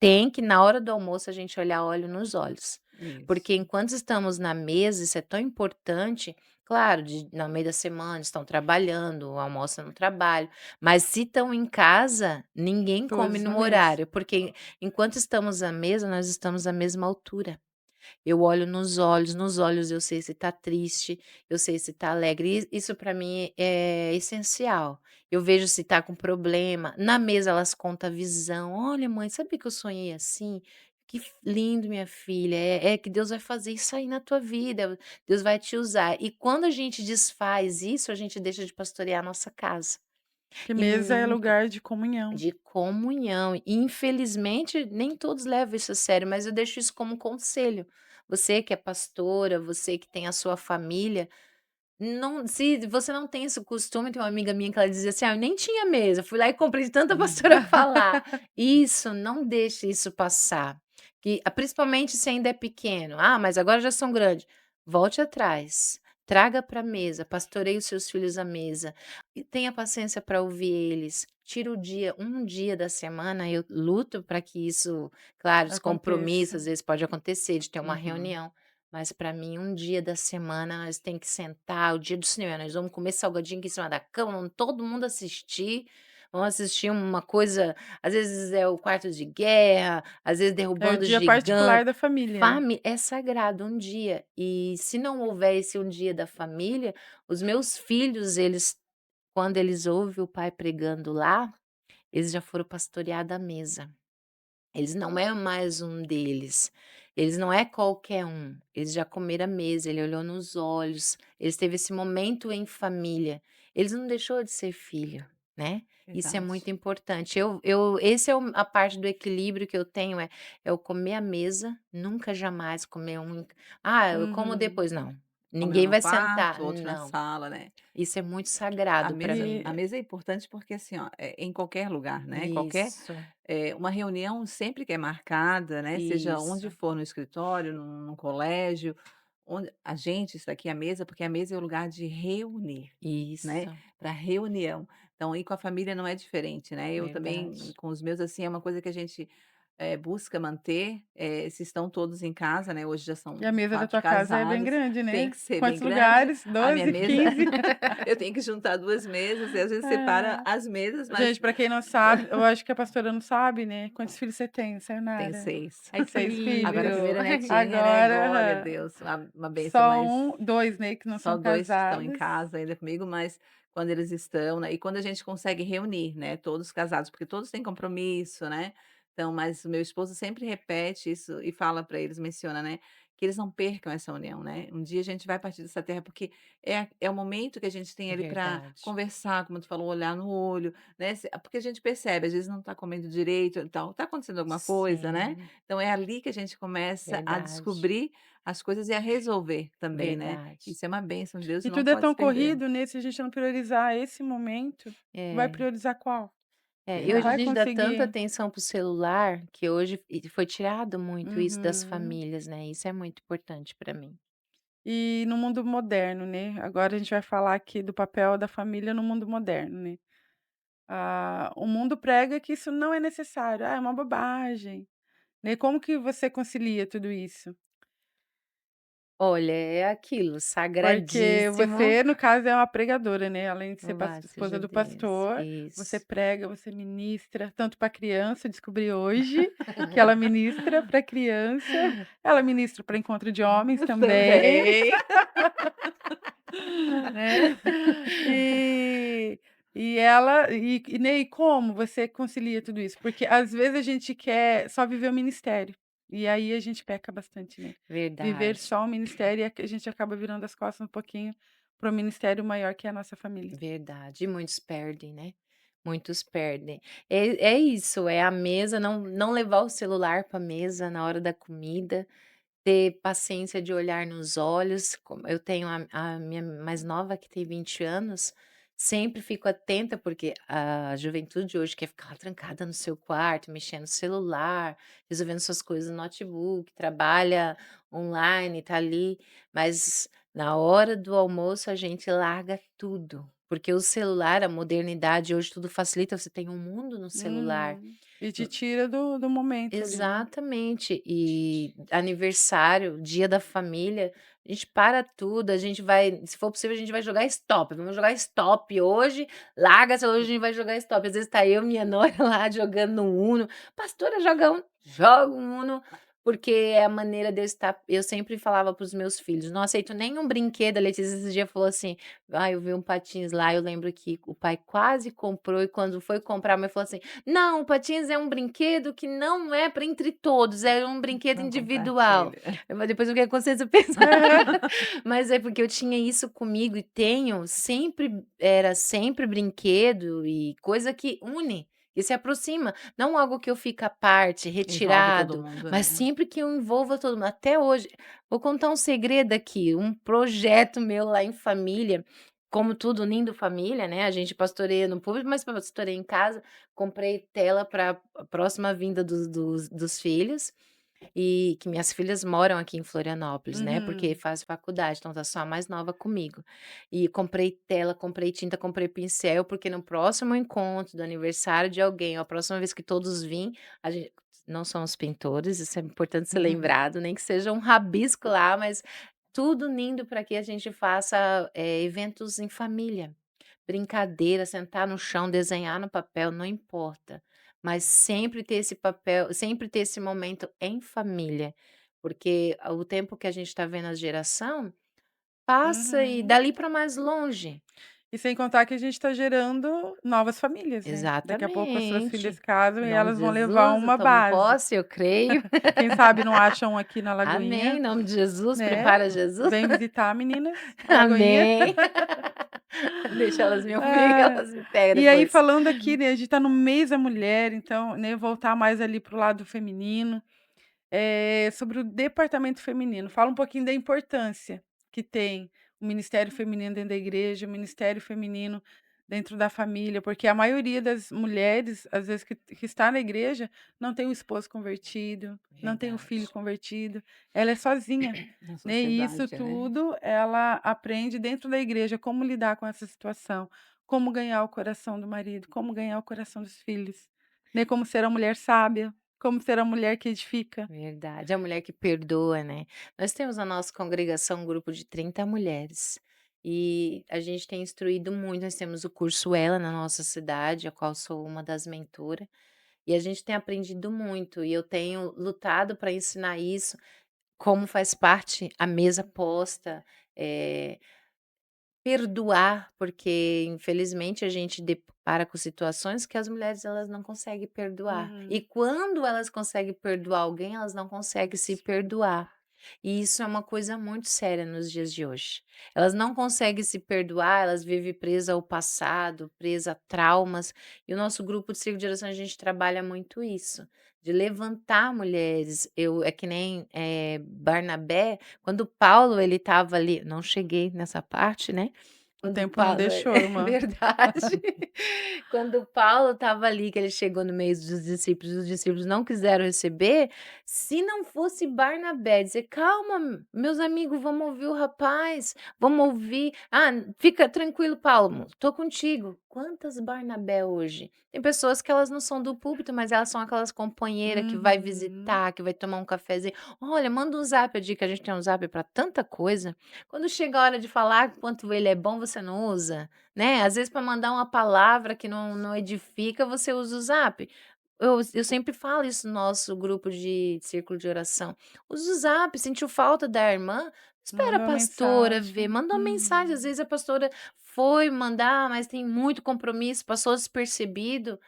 Tem que, na hora do almoço, a gente olhar olho nos olhos, porque Isso. enquanto estamos na mesa, isso é tão importante. Claro, no meio da semana estão trabalhando, almoçam no trabalho, mas se estão em casa, ninguém come Todos na no mesa. horário, porque enquanto estamos à mesa, nós estamos à mesma altura. Eu olho nos olhos eu sei se tá triste, eu sei se tá alegre, isso para mim é essencial. Eu vejo se tá com problema, na mesa elas contam a visão: "Olha mãe, sabe que eu sonhei assim?". Que lindo, minha filha, é que Deus vai fazer isso aí na tua vida, Deus vai te usar. E quando a gente desfaz isso, a gente deixa de pastorear a nossa casa. Que E mesa é nunca lugar de comunhão. de comunhão. E infelizmente nem todos levam isso a sério, mas eu deixo isso como conselho. Você que é pastora, você que tem a sua família, não, se você não tem esse costume, tem uma amiga minha que ela dizia assim: "Ah, eu nem tinha mesa, fui lá e comprei de tanta pastora falar". Isso, não deixe isso passar, principalmente se ainda é pequeno. "Ah, mas agora já são grandes". Volte atrás, traga para a mesa, pastoreie os seus filhos à mesa e tenha paciência para ouvir eles. Tira um dia da semana, eu luto para que isso, claro, os compromissos, Aconteça. às vezes pode acontecer de ter uma Uhum. reunião, mas para mim, um dia da semana nós tem que sentar, o dia do cinema, nós vamos comer salgadinho aqui em cima da cama, vamos todo mundo assistir, vamos assistir uma coisa, às vezes é o Quarto de Guerra, às vezes É o Derrubando dia Gigante. particular da família, né? É sagrado um dia. E se não houver esse um dia da família, os meus filhos, quando eles ouvem o pai pregando lá, eles já foram pastoreados à mesa. Eles não é mais um deles, eles não é qualquer um, eles já comeram à mesa, ele olhou nos olhos, eles teve esse momento em família, eles não deixou de ser filho, né. Isso é Verdade. muito importante. Eu esse é a parte do equilíbrio que eu tenho, é eu comer à mesa, nunca jamais comer "Ah, eu como Uhum. depois", não, Come um ninguém no vai sentar, quarto, outro na não, sala, né. isso é muito A sagrado para mesa mim. a E mesa é importante porque, assim, ó, em qualquer lugar, né, Isso, uma reunião sempre que é marcada, né, seja onde isso, for, no escritório, num colégio, onde a gente está aqui à mesa, porque a mesa é o lugar de reunir, né, isso, para reunião. Então, ir com a família não é diferente, né. Eu também, verdade, com os meus, assim, é uma coisa que a gente, busca manter, se estão todos em casa, né, hoje já e são a mesa da 4 tua casa é bem casados, grande, tem né? que ser bem Quantos grande. lugares? A minha 12, mesa 15? eu tenho que juntar 2 mesas e às vezes separa É. as mesas, mas Gente, para quem não sabe, eu acho que a pastora não sabe, né? Quantos filhos você tem, tenho Sayonara? 6. ai que 6 Agora a filhos. lindo. primeira netinha, né, glória a Agora, Deus, uma bênção, só mas 1, 2, né, que não só são 2 que estão em casados. casa ainda comigo, mas quando eles estão, né, e quando a gente consegue reunir, né, todos casados, porque todos têm compromisso, né, então mas o meu esposo sempre repete isso e fala para eles, menciona, né, que eles não percam essa união, né. Um dia a gente vai partir dessa terra, porque é o momento que a gente tem ali para Verdade, conversar, como tu falou, olhar no olho, né, porque a gente percebe, às vezes não está comendo direito e tal, está acontecendo alguma coisa, né, sim, então é ali que a gente começa a verdade, descobrir as coisas e a resolver também, né. verdade. Isso é uma bênção de Deus E e não tudo é pode tão se perder. corrido, né, se a gente não priorizar esse momento, vai É, priorizar qual? e Não hoje a vai Verdade. gente dá tanta conseguir. atenção para o celular, que hoje foi tirado muito isso das Uhum. famílias, né, isso é muito importante para mim. E no mundo moderno, né, agora a gente vai falar aqui do papel da família no mundo moderno, né. O mundo prega que isso não é necessário, é uma bobagem, né. Como que você concilia tudo isso? Olha, é aquilo, Porque sagradíssimo, você, no caso, é uma pregadora, né, além de ser louvado esposa seja do Deus, pastor, você isso. prega, você ministra tanto para criança, eu descobri hoje que ela ministra para criança, ela ministra para encontro de homens também, Também. né. E e como você concilia tudo isso? Porque às vezes a gente quer só viver o ministério, e aí a gente peca bastante, né. Viver Verdade. só o ministério e a gente acaba virando as costas um pouquinho para o ministério maior que é a nossa família. Verdade, e muitos perdem, né, muitos perdem. É isso, é a mesa, não levar o celular para a mesa na hora da comida, ter paciência de olhar nos olhos, como eu tenho a minha mais nova que tem 20 anos, sempre fico atenta, porque a juventude hoje quer ficar trancada no seu quarto, mexendo no celular, resolvendo suas coisas no notebook, trabalha online, tá ali, mas na hora do almoço a gente larga tudo, porque o celular, a modernidade hoje tudo facilita, você tem um mundo no celular. Uhum. E te tira do momento ali, né. Exatamente. E aniversário, dia da família, a gente para tudo, a gente vai, se for possível, a gente vai jogar stop. Vamos jogar stop hoje, larga essa hoje a gente vai jogar stop. Às vezes tá eu e minha nora lá jogando no Uno. Pastora, joga um Uno. porque é a maneira de eu estar. Eu sempre falava para os meus filhos: "Não aceito nenhum brinquedo". A Letícia esse dia falou assim: "Ah, eu vi um patins lá", eu lembro que o pai quase comprou e quando foi comprar, a mãe falou assim: "Não, o patins é um brinquedo que não é para entre todos, é um brinquedo Não individual". compartilha. Eu depois eu fiquei com consciência pesada. Mas é porque eu tinha isso comigo e tenho, sempre era sempre brinquedo e coisa que une, que se aproxima, não algo que eu fique à parte, Envolve todo retirado, mundo, mas né. sempre que eu envolva todo mundo. Até hoje, vou contar um segredo aqui, um projeto meu lá em família, como tudo unindo família, né, a gente pastoreia no público, mas pastoreia em casa, comprei tela para a próxima vinda dos filhos, e que minhas filhas moram aqui em Florianópolis, né, porque Uhum. faz faculdade, então tá só a mais nova comigo. E comprei tela, comprei tinta, comprei pincel, porque no próximo encontro do aniversário de alguém, ou a próxima vez que todos vêm, a gente não somos pintores, isso é importante ser lembrado, nem que seja um rabisco lá, mas tudo unindo para que a gente faça, eventos em família. Brincadeira, sentar no chão, desenhar no papel, não importa, mas sempre ter esse papel, sempre ter esse momento em família, porque o tempo que a gente está vendo a geração passa e Uhum. dali para mais longe. E sem contar que a gente está gerando novas famílias, né. Daqui a pouco as suas filhas Exatamente. casam Em e nome elas de vão levar Jesus, eu uma tomo base. posse, eu creio. Quem sabe não acham um aqui na Amém, Lagoinha, em nome de Jesus, né. prepara Jesus. Vem visitar meninas, a Lagoinha. Amém. Deixa elas me ouvir que Ah, elas me pegam e aí depois. falando aqui, né, a gente está no mês da mulher, então, né, voltar mais ali para o lado feminino, sobre o departamento feminino. Fala um pouquinho da importância que tem o ministério feminino dentro da igreja, o ministério feminino dentro da família, porque a maioria das mulheres, às vezes, que está na igreja, não tem o esposo convertido, não tem o filho Verdade. convertido, ela é sozinha, Na né, e isso sociedade, né. tudo ela aprende dentro da igreja como lidar com essa situação, como ganhar o coração do marido, como ganhar o coração dos filhos, né, como ser a mulher sábia, como ser a mulher que edifica. Verdade, a mulher que perdoa, né. Nós temos na nossa congregação um grupo de 30 mulheres, e a gente tem instruído muito, nós temos o curso Ela na nossa cidade, a qual sou uma das mentoras, e a gente tem aprendido muito, e eu tenho lutado para ensinar isso, como faz parte a mesa posta, eh perdoar, porque infelizmente a gente depara com situações que as mulheres elas não conseguem perdoar. E Uhum. quando elas conseguem perdoar alguém, elas não conseguem se perdoar. E isso é uma coisa muito séria nos dias de hoje. Elas não conseguem se perdoar, elas vivem presas ao passado, presas a traumas. E o nosso grupo de Círculo de Oração, a gente trabalha muito isso, de levantar mulheres. Eu é que nem Barnabé, quando Paulo ele estava ali, não cheguei nessa parte, né, O quando tempo não Paulo deixou, é irmã. verdade. Quando Paulo estava ali, que ele chegou no meio dos discípulos, os discípulos não quiseram receber, se não fosse Barnabé dizer: "Calma, meus amigos, vamos ouvir o rapaz, vamos ouvir. Ah, fica tranquilo, Paulo, tô contigo". Quantas Barnabé hoje? Tem pessoas que elas não são do púlpito, mas elas são aquelas companheiras que vai Uhum. visitar, que vai tomar um cafezinho. "Olha, manda um zap", eu digo que a gente tem um zap para tanta coisa. Quando chega a hora de falar quanto ele é bom, você não usa, né? Às vezes para mandar uma palavra que não edifica, você usa o Zap. Eu sempre falo isso no nosso grupo de círculo de oração. Usa o Zap, sentiu falta da irmã? Espera a Manda uma pastora ver, mensagem. manda uma mensagem. Às Uhum. vezes a pastora foi mandar, mas tem muito compromisso, passou despercebido.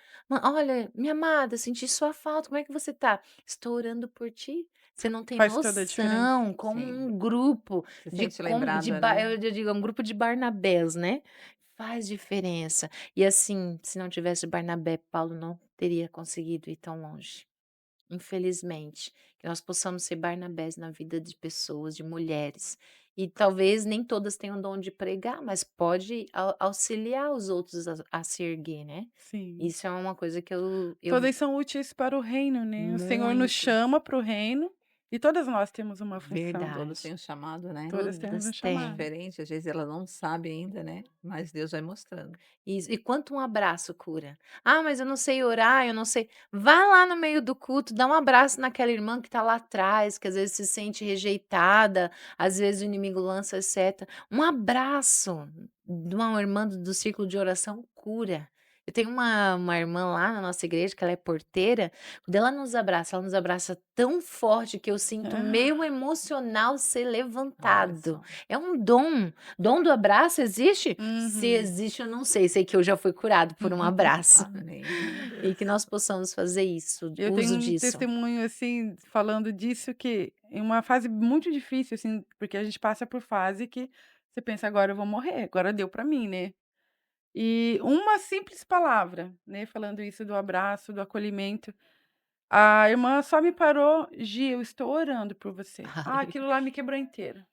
Olha, minha amada, senti sua falta, como é que você tá? Estou orando por ti. Você não tem Faz toda a diferença. noção como Sim. um grupo Se de sente como de lembrada, ba né. eu digo, é um grupo de Barnabés, né, faz diferença. E assim, se não tivesse Barnabé, Paulo não teria conseguido ir tão longe, infelizmente. Que nós possamos ser Barnabés na vida de pessoas, de mulheres. E talvez nem todas tenham dom de pregar, mas pode auxiliar os outros a se erguer, né. Sim. Isso é uma coisa que eu Todas são úteis para o reino, né. O Senhor nos muito, chama para o reino e todas nós temos uma função. Todas têm verdade, um chamado, né. Todas temos um todas chamado. têm. Diferente, às vezes ela não sabe ainda, né, mas Deus vai mostrando. Isso, e quanto um abraço cura. "Ah, mas eu não sei orar, eu não sei". Vai lá no meio do culto, dá um abraço naquela irmã que está lá atrás, que às vezes se sente rejeitada, às vezes o inimigo lança seta. Um abraço de uma irmã do círculo de oração cura. Eu tenho uma irmã lá na nossa igreja, que ela é porteira, quando ela nos abraça tão forte que eu sinto o meu emocional ser Olha levantado. só. É um dom. Dom do abraço existe? Se Uhum. existe, eu não sei. Sei que eu já fui curado por um abraço. Amém, glória a E que Deus. nós possamos fazer isso, Eu tenho uso um disso. testemunho, assim, falando disso, que em uma fase muito difícil, assim, porque a gente passa por fase que você pensa: "Agora eu vou morrer, agora deu pra mim", né. E uma simples palavra, né, falando isso do abraço, do acolhimento, a irmã só me parou: "Gi, eu estou orando por você". Ah, aquilo lá me quebrou inteira.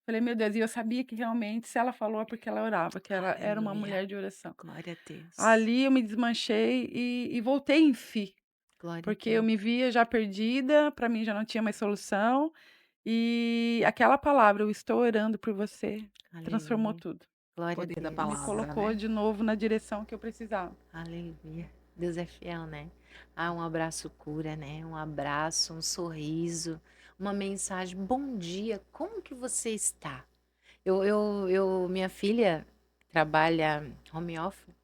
Falei: "Meu Deus", e eu sabia que realmente se ela falou é porque ela orava, que ela era uma Aleluia. mulher de oração. Glória a Deus. Ali eu me desmanchei e voltei em "fi", Glória a porque eu Deus. me via já perdida, para mim já não tinha mais solução, e aquela palavra: "Eu estou orando por você", transformou Aleluia. tudo. Glória a Poder da Me Deus. palavra, colocou né? de novo na direção que eu precisava. Aleluia. Deus é fiel, né? Ah, um abraço cura, né? Um abraço, um sorriso, uma mensagem. Bom dia, como que você está? Minha filha trabalha home office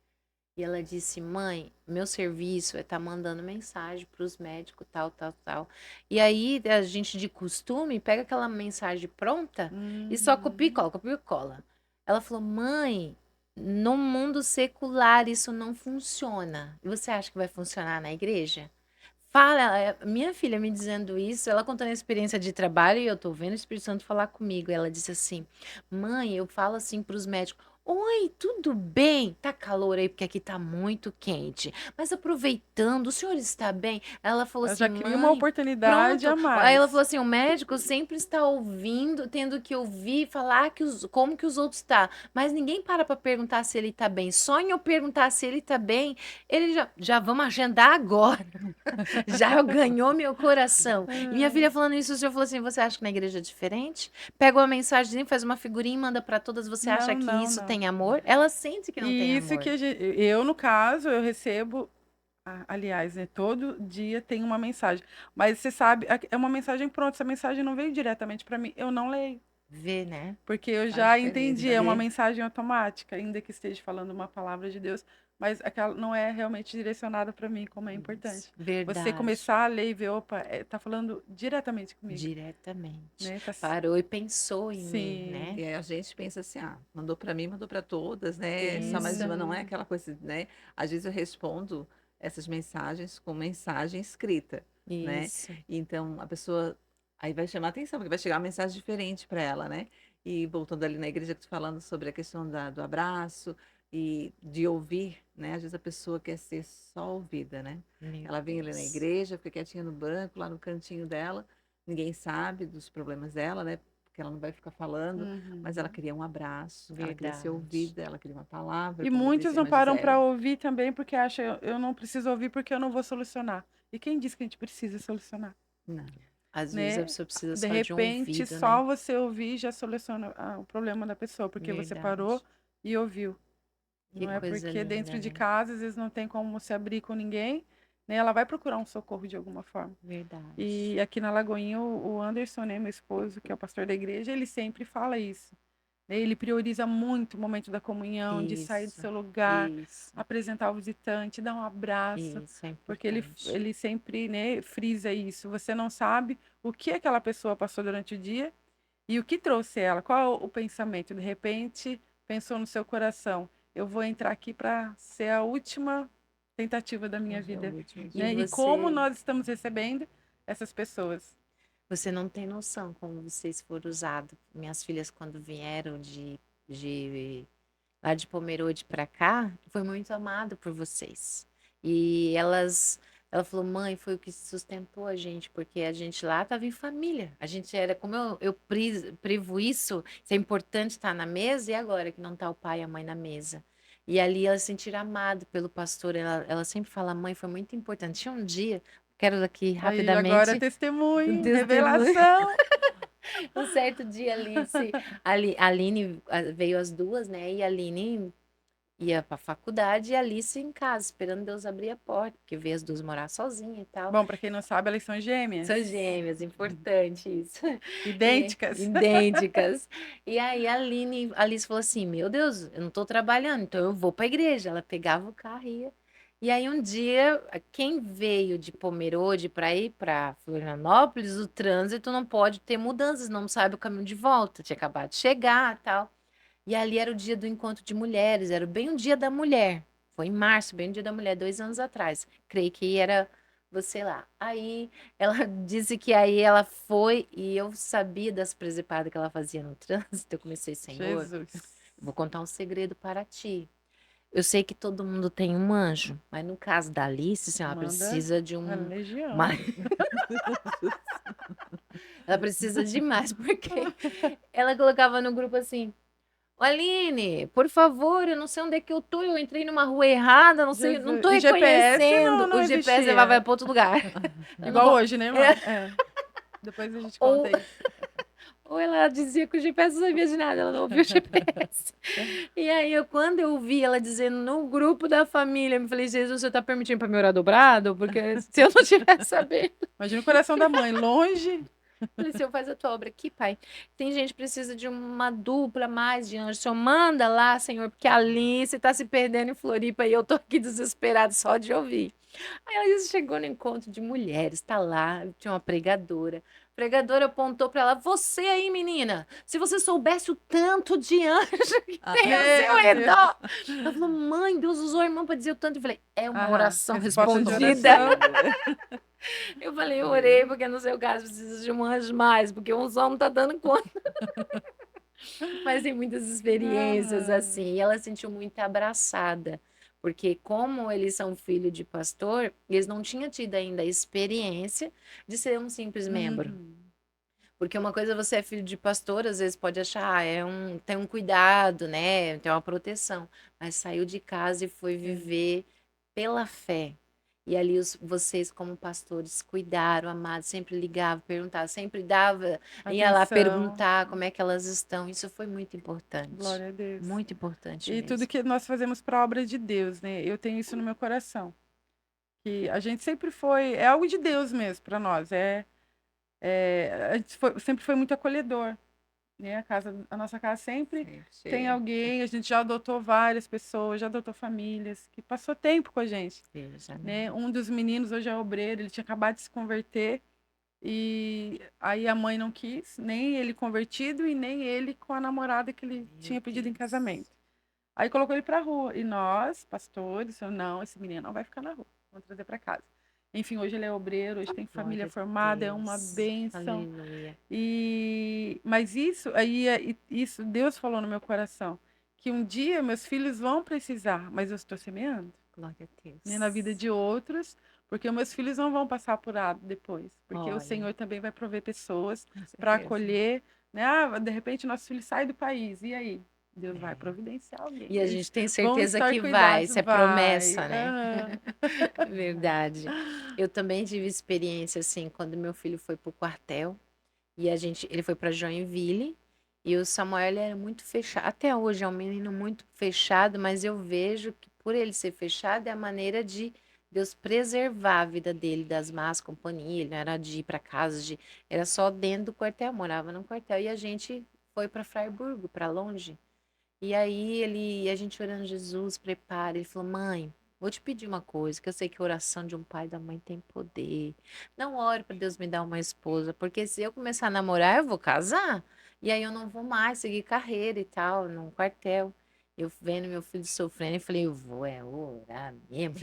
e ela disse, mãe, meu serviço é estar mandando mensagem para os médicos, tal, tal, tal. E aí a gente de costume pega aquela mensagem pronta e só Uhum. copia e cola. Ela falou, mãe, no mundo secular isso não funciona. E você acha que vai funcionar na igreja? Fala, minha filha me dizendo isso, ela contando a experiência de trabalho e eu tô vendo o Espírito Santo falar comigo. Ela disse assim: mãe, eu falo assim para os médicos: oi, tudo bem? Tá calor aí porque aqui tá muito quente. Mas aproveitando, o senhor está bem? Ela falou Ela assim: já cria uma mãe, oportunidade pronto. a Aí ela falou mais. assim: o médico sempre está ouvindo, tendo que ouvir, falar como que os outros tá. Mas ninguém para perguntar se ele tá bem. Só em eu perguntar se ele tá bem, ele já vamos agendar agora. Já ganhou meu coração. E minha filha falando isso, o senhor falou assim: você acha que na igreja é diferente? Pega uma mensagem, faz uma figurinha e manda para todas. Você acha Não, que não, isso não. tem amor? Ela sente que não tem E isso que amor. eu, no caso, eu recebo, aliás, né, todo dia tem uma mensagem. Mas você sabe, é uma mensagem pronta, essa mensagem não veio diretamente para mim, eu não leio. Vê, né? Porque eu Faz já entendi, diferença, é uma né? mensagem automática, ainda que esteja falando uma palavra de Deus, mas aquela não é realmente direcionada para mim, como é Isso. importante. Você Verdade. começar a ler e ver, opa, tá falando diretamente comigo, Diretamente. né? Parou e pensou em mim, Sim, né? E aí a gente pensa assim, ah, mandou para mim, mandou para todas, né? Só mais Isso. uma, não é uhum, aquela coisa, né? Às vezes eu respondo essas mensagens com mensagem escrita, né? Isso. Então a pessoa aí vai chamar atenção, porque vai chegar uma mensagem diferente para ela, né? E voltando ali na igreja, falando sobre a questão do abraço e de ouvir, né? Às vezes a pessoa quer ser só ouvida, né? Meu Ela vem ali na Deus. igreja, fica quietinha no banco, lá no cantinho dela, ninguém sabe dos problemas dela, né? Porque ela não vai ficar falando, mas ela uhum. queria um abraço, ela queria ser Verdade. ouvida, ela queria uma palavra, E como muitos disse a não irmã param para Gisele. ouvir também porque acham, eu não preciso ouvir porque eu não vou solucionar. E quem disse que a gente precisa solucionar, Não, Às vezes a né? pessoa precisa De só de um repente, ouvido, né? só você ouvir já soluciona o problema da pessoa, porque você parou Verdade. e ouviu. Que Não é coisa porque linda, dentro de né? casa, às vezes, não tem como se abrir com ninguém, né? Ela vai procurar um socorro de alguma forma. Verdade. E aqui na Lagoinha, o Anderson, né, meu esposo, que é o pastor da igreja, ele sempre fala isso. Né? Ele prioriza muito o momento da comunhão, de sair do Isso. seu lugar, Isso. apresentar o visitante, dar um abraço, Isso é porque ele, importante. ele sempre, né, frisa isso. Você não sabe o que aquela pessoa passou durante o dia e o que trouxe ela. Qual o pensamento? De repente, pensou no seu coração: eu vou entrar aqui para ser a última tentativa da minha hoje é o vida. último E Né? dia. E como você, nós estamos recebendo essas pessoas. você não tem noção como vocês foram usados. Minhas filhas, quando vieram de lá de Pomerode para cá, foi muito amado por vocês. E ela falou, mãe, foi o que sustentou a gente, porque a gente lá estava em família. A gente era, como privo isso é importante estar na mesa, e agora que não está o pai e a mãe na mesa. E ali ela se sentir amada pelo pastor, ela sempre fala, mãe, foi muito importante. Tinha um dia, quero aqui Aí agora é rapidamente, um testemunho, testemunho. revelação. Um certo dia, Alice, a Aline veio as duas, né? E a Aline ia pra faculdade e a Alice em casa, esperando Deus abrir a porta, porque veio as duas morar sozinha e tal. Bom, para quem não sabe, elas são gêmeas. São gêmeas, importante isso. Idênticas. Idênticas. E aí a Alice falou assim: Meu Deus, eu não tô trabalhando, então eu vou pra igreja. Ela pegava o carro e ia. E aí um dia, quem veio de Pomerode para ir para Florianópolis, o trânsito não pode ter mudanças, não sabe o caminho de volta. Tinha acabado de chegar, tal. E ali era o dia do encontro de mulheres, era bem o dia da mulher. Foi em março, bem o dia da mulher, 2 anos atrás. Creio que era você lá. Aí ela disse que aí ela foi e eu sabia das presepadas que ela fazia no trânsito. Eu comecei, Senhor, Jesus. vou contar um segredo para ti. Eu sei que todo mundo tem um anjo, mas no caso da Alice, assim, ela Manda precisa de a um. legião. uma- Ela precisa de mais, porque ela colocava no grupo assim. "Ô, Aline, por favor, eu não sei onde é que eu tô, eu entrei numa rua errada, não sei, não Jesus. tô E GPS reconhecendo. não O GPS vai existia. para outro lugar. Eu não Igual vou. hoje, né, irmã? É. Depois a gente Ou, conta isso. ou ela dizia que o GPS não sabia de nada, ela não ouviu o GPS. E aí, quando eu vi ela dizendo no grupo da família, eu me falei, Jesus, você tá permitindo para me orar dobrado? Porque se eu não tivesse sabendo. Imagina o coração da mãe, longe. Falei, Senhor, faz a tua obra aqui, pai. Tem gente que precisa de uma dupla mais de anjo. Senhor, manda lá, Senhor, porque a Alice tá se perdendo em Floripa e eu tô aqui desesperada só de ouvir. Aí ela chegou no encontro de mulheres, tá lá, tinha uma pregadora. A pregadora apontou para ela: Você aí, menina, se você soubesse o tanto de anjo que tem ao seu Meu Deus. redor. Ela falou: Mãe, Deus usou a irmã para dizer o tanto. Eu falei: É uma oração Resposta de respondida. oração. Eu falei: Eu orei porque no seu caso precisa de um anjo mais, porque um só não tá dando conta. Mas tem muitas experiências assim. E ela se sentiu muito abraçada. Porque, como eles são filho de pastor, eles não tinham tido ainda a experiência de ser um simples membro. Uhum. Porque uma coisa é você é filho de pastor, às vezes pode achar, tem um cuidado, né? Tem uma proteção. Mas saiu de casa e foi viver pela fé. E ali vocês, como pastores, cuidaram, amados, sempre ligavam, perguntavam, sempre ia lá Atenção. perguntar como é que elas estão. Isso foi muito importante. Glória a Deus. Muito importante E mesmo. tudo que nós fazemos para a obra de Deus, né? Eu tenho isso no meu coração. Que a gente sempre foi, é algo de Deus mesmo para nós. A gente sempre foi muito acolhedor, né? A nossa casa sempre tem alguém. A gente já adotou várias pessoas, já adotou famílias que passou tempo com a gente, né? Um dos meninos hoje é obreiro, ele tinha acabado de se converter e aí a mãe não quis, nem ele convertido e nem ele com a namorada que ele tinha pedido em casamento. Aí colocou ele pra rua. E nós, pastores, não, esse menino não vai ficar na rua. Vamos trazer para casa. Enfim, hoje ele é obreiro, hoje tem família formada, é uma bênção. Aleluia. Mas isso Deus falou no meu coração, que um dia meus filhos vão precisar, mas eu estou semeando, Glória a Deus. né, na vida de outros, porque meus filhos não vão passar por depois, porque Olha. o Senhor também vai prover pessoas Com para certeza. acolher, né? De repente nosso filho sai do país, e aí? Deus vai providenciar alguém. E a gente tem Vão certeza estar que vai, cuidados, isso é vai. promessa, né? Aham. Verdade. Eu também tive experiência assim, quando meu filho foi pro quartel e ele foi para Joinville e o Samuel ele era muito fechado. Até hoje é um menino muito fechado, mas eu vejo que por ele ser fechado é a maneira de Deus preservar a vida dele das más companhias. Ele não era de ir para casa, era só dentro do quartel, morava no quartel e a gente foi para Freiburgo, para longe. E aí a gente orando, Jesus, prepara. Ele falou, mãe, vou te pedir uma coisa, que eu sei que a oração de um pai e da mãe tem poder. Não ore para Deus me dar uma esposa, porque se eu começar a namorar, eu vou casar. E aí eu não vou mais seguir carreira e tal, num quartel. Eu vendo meu filho sofrendo, eu falei, eu vou orar mesmo,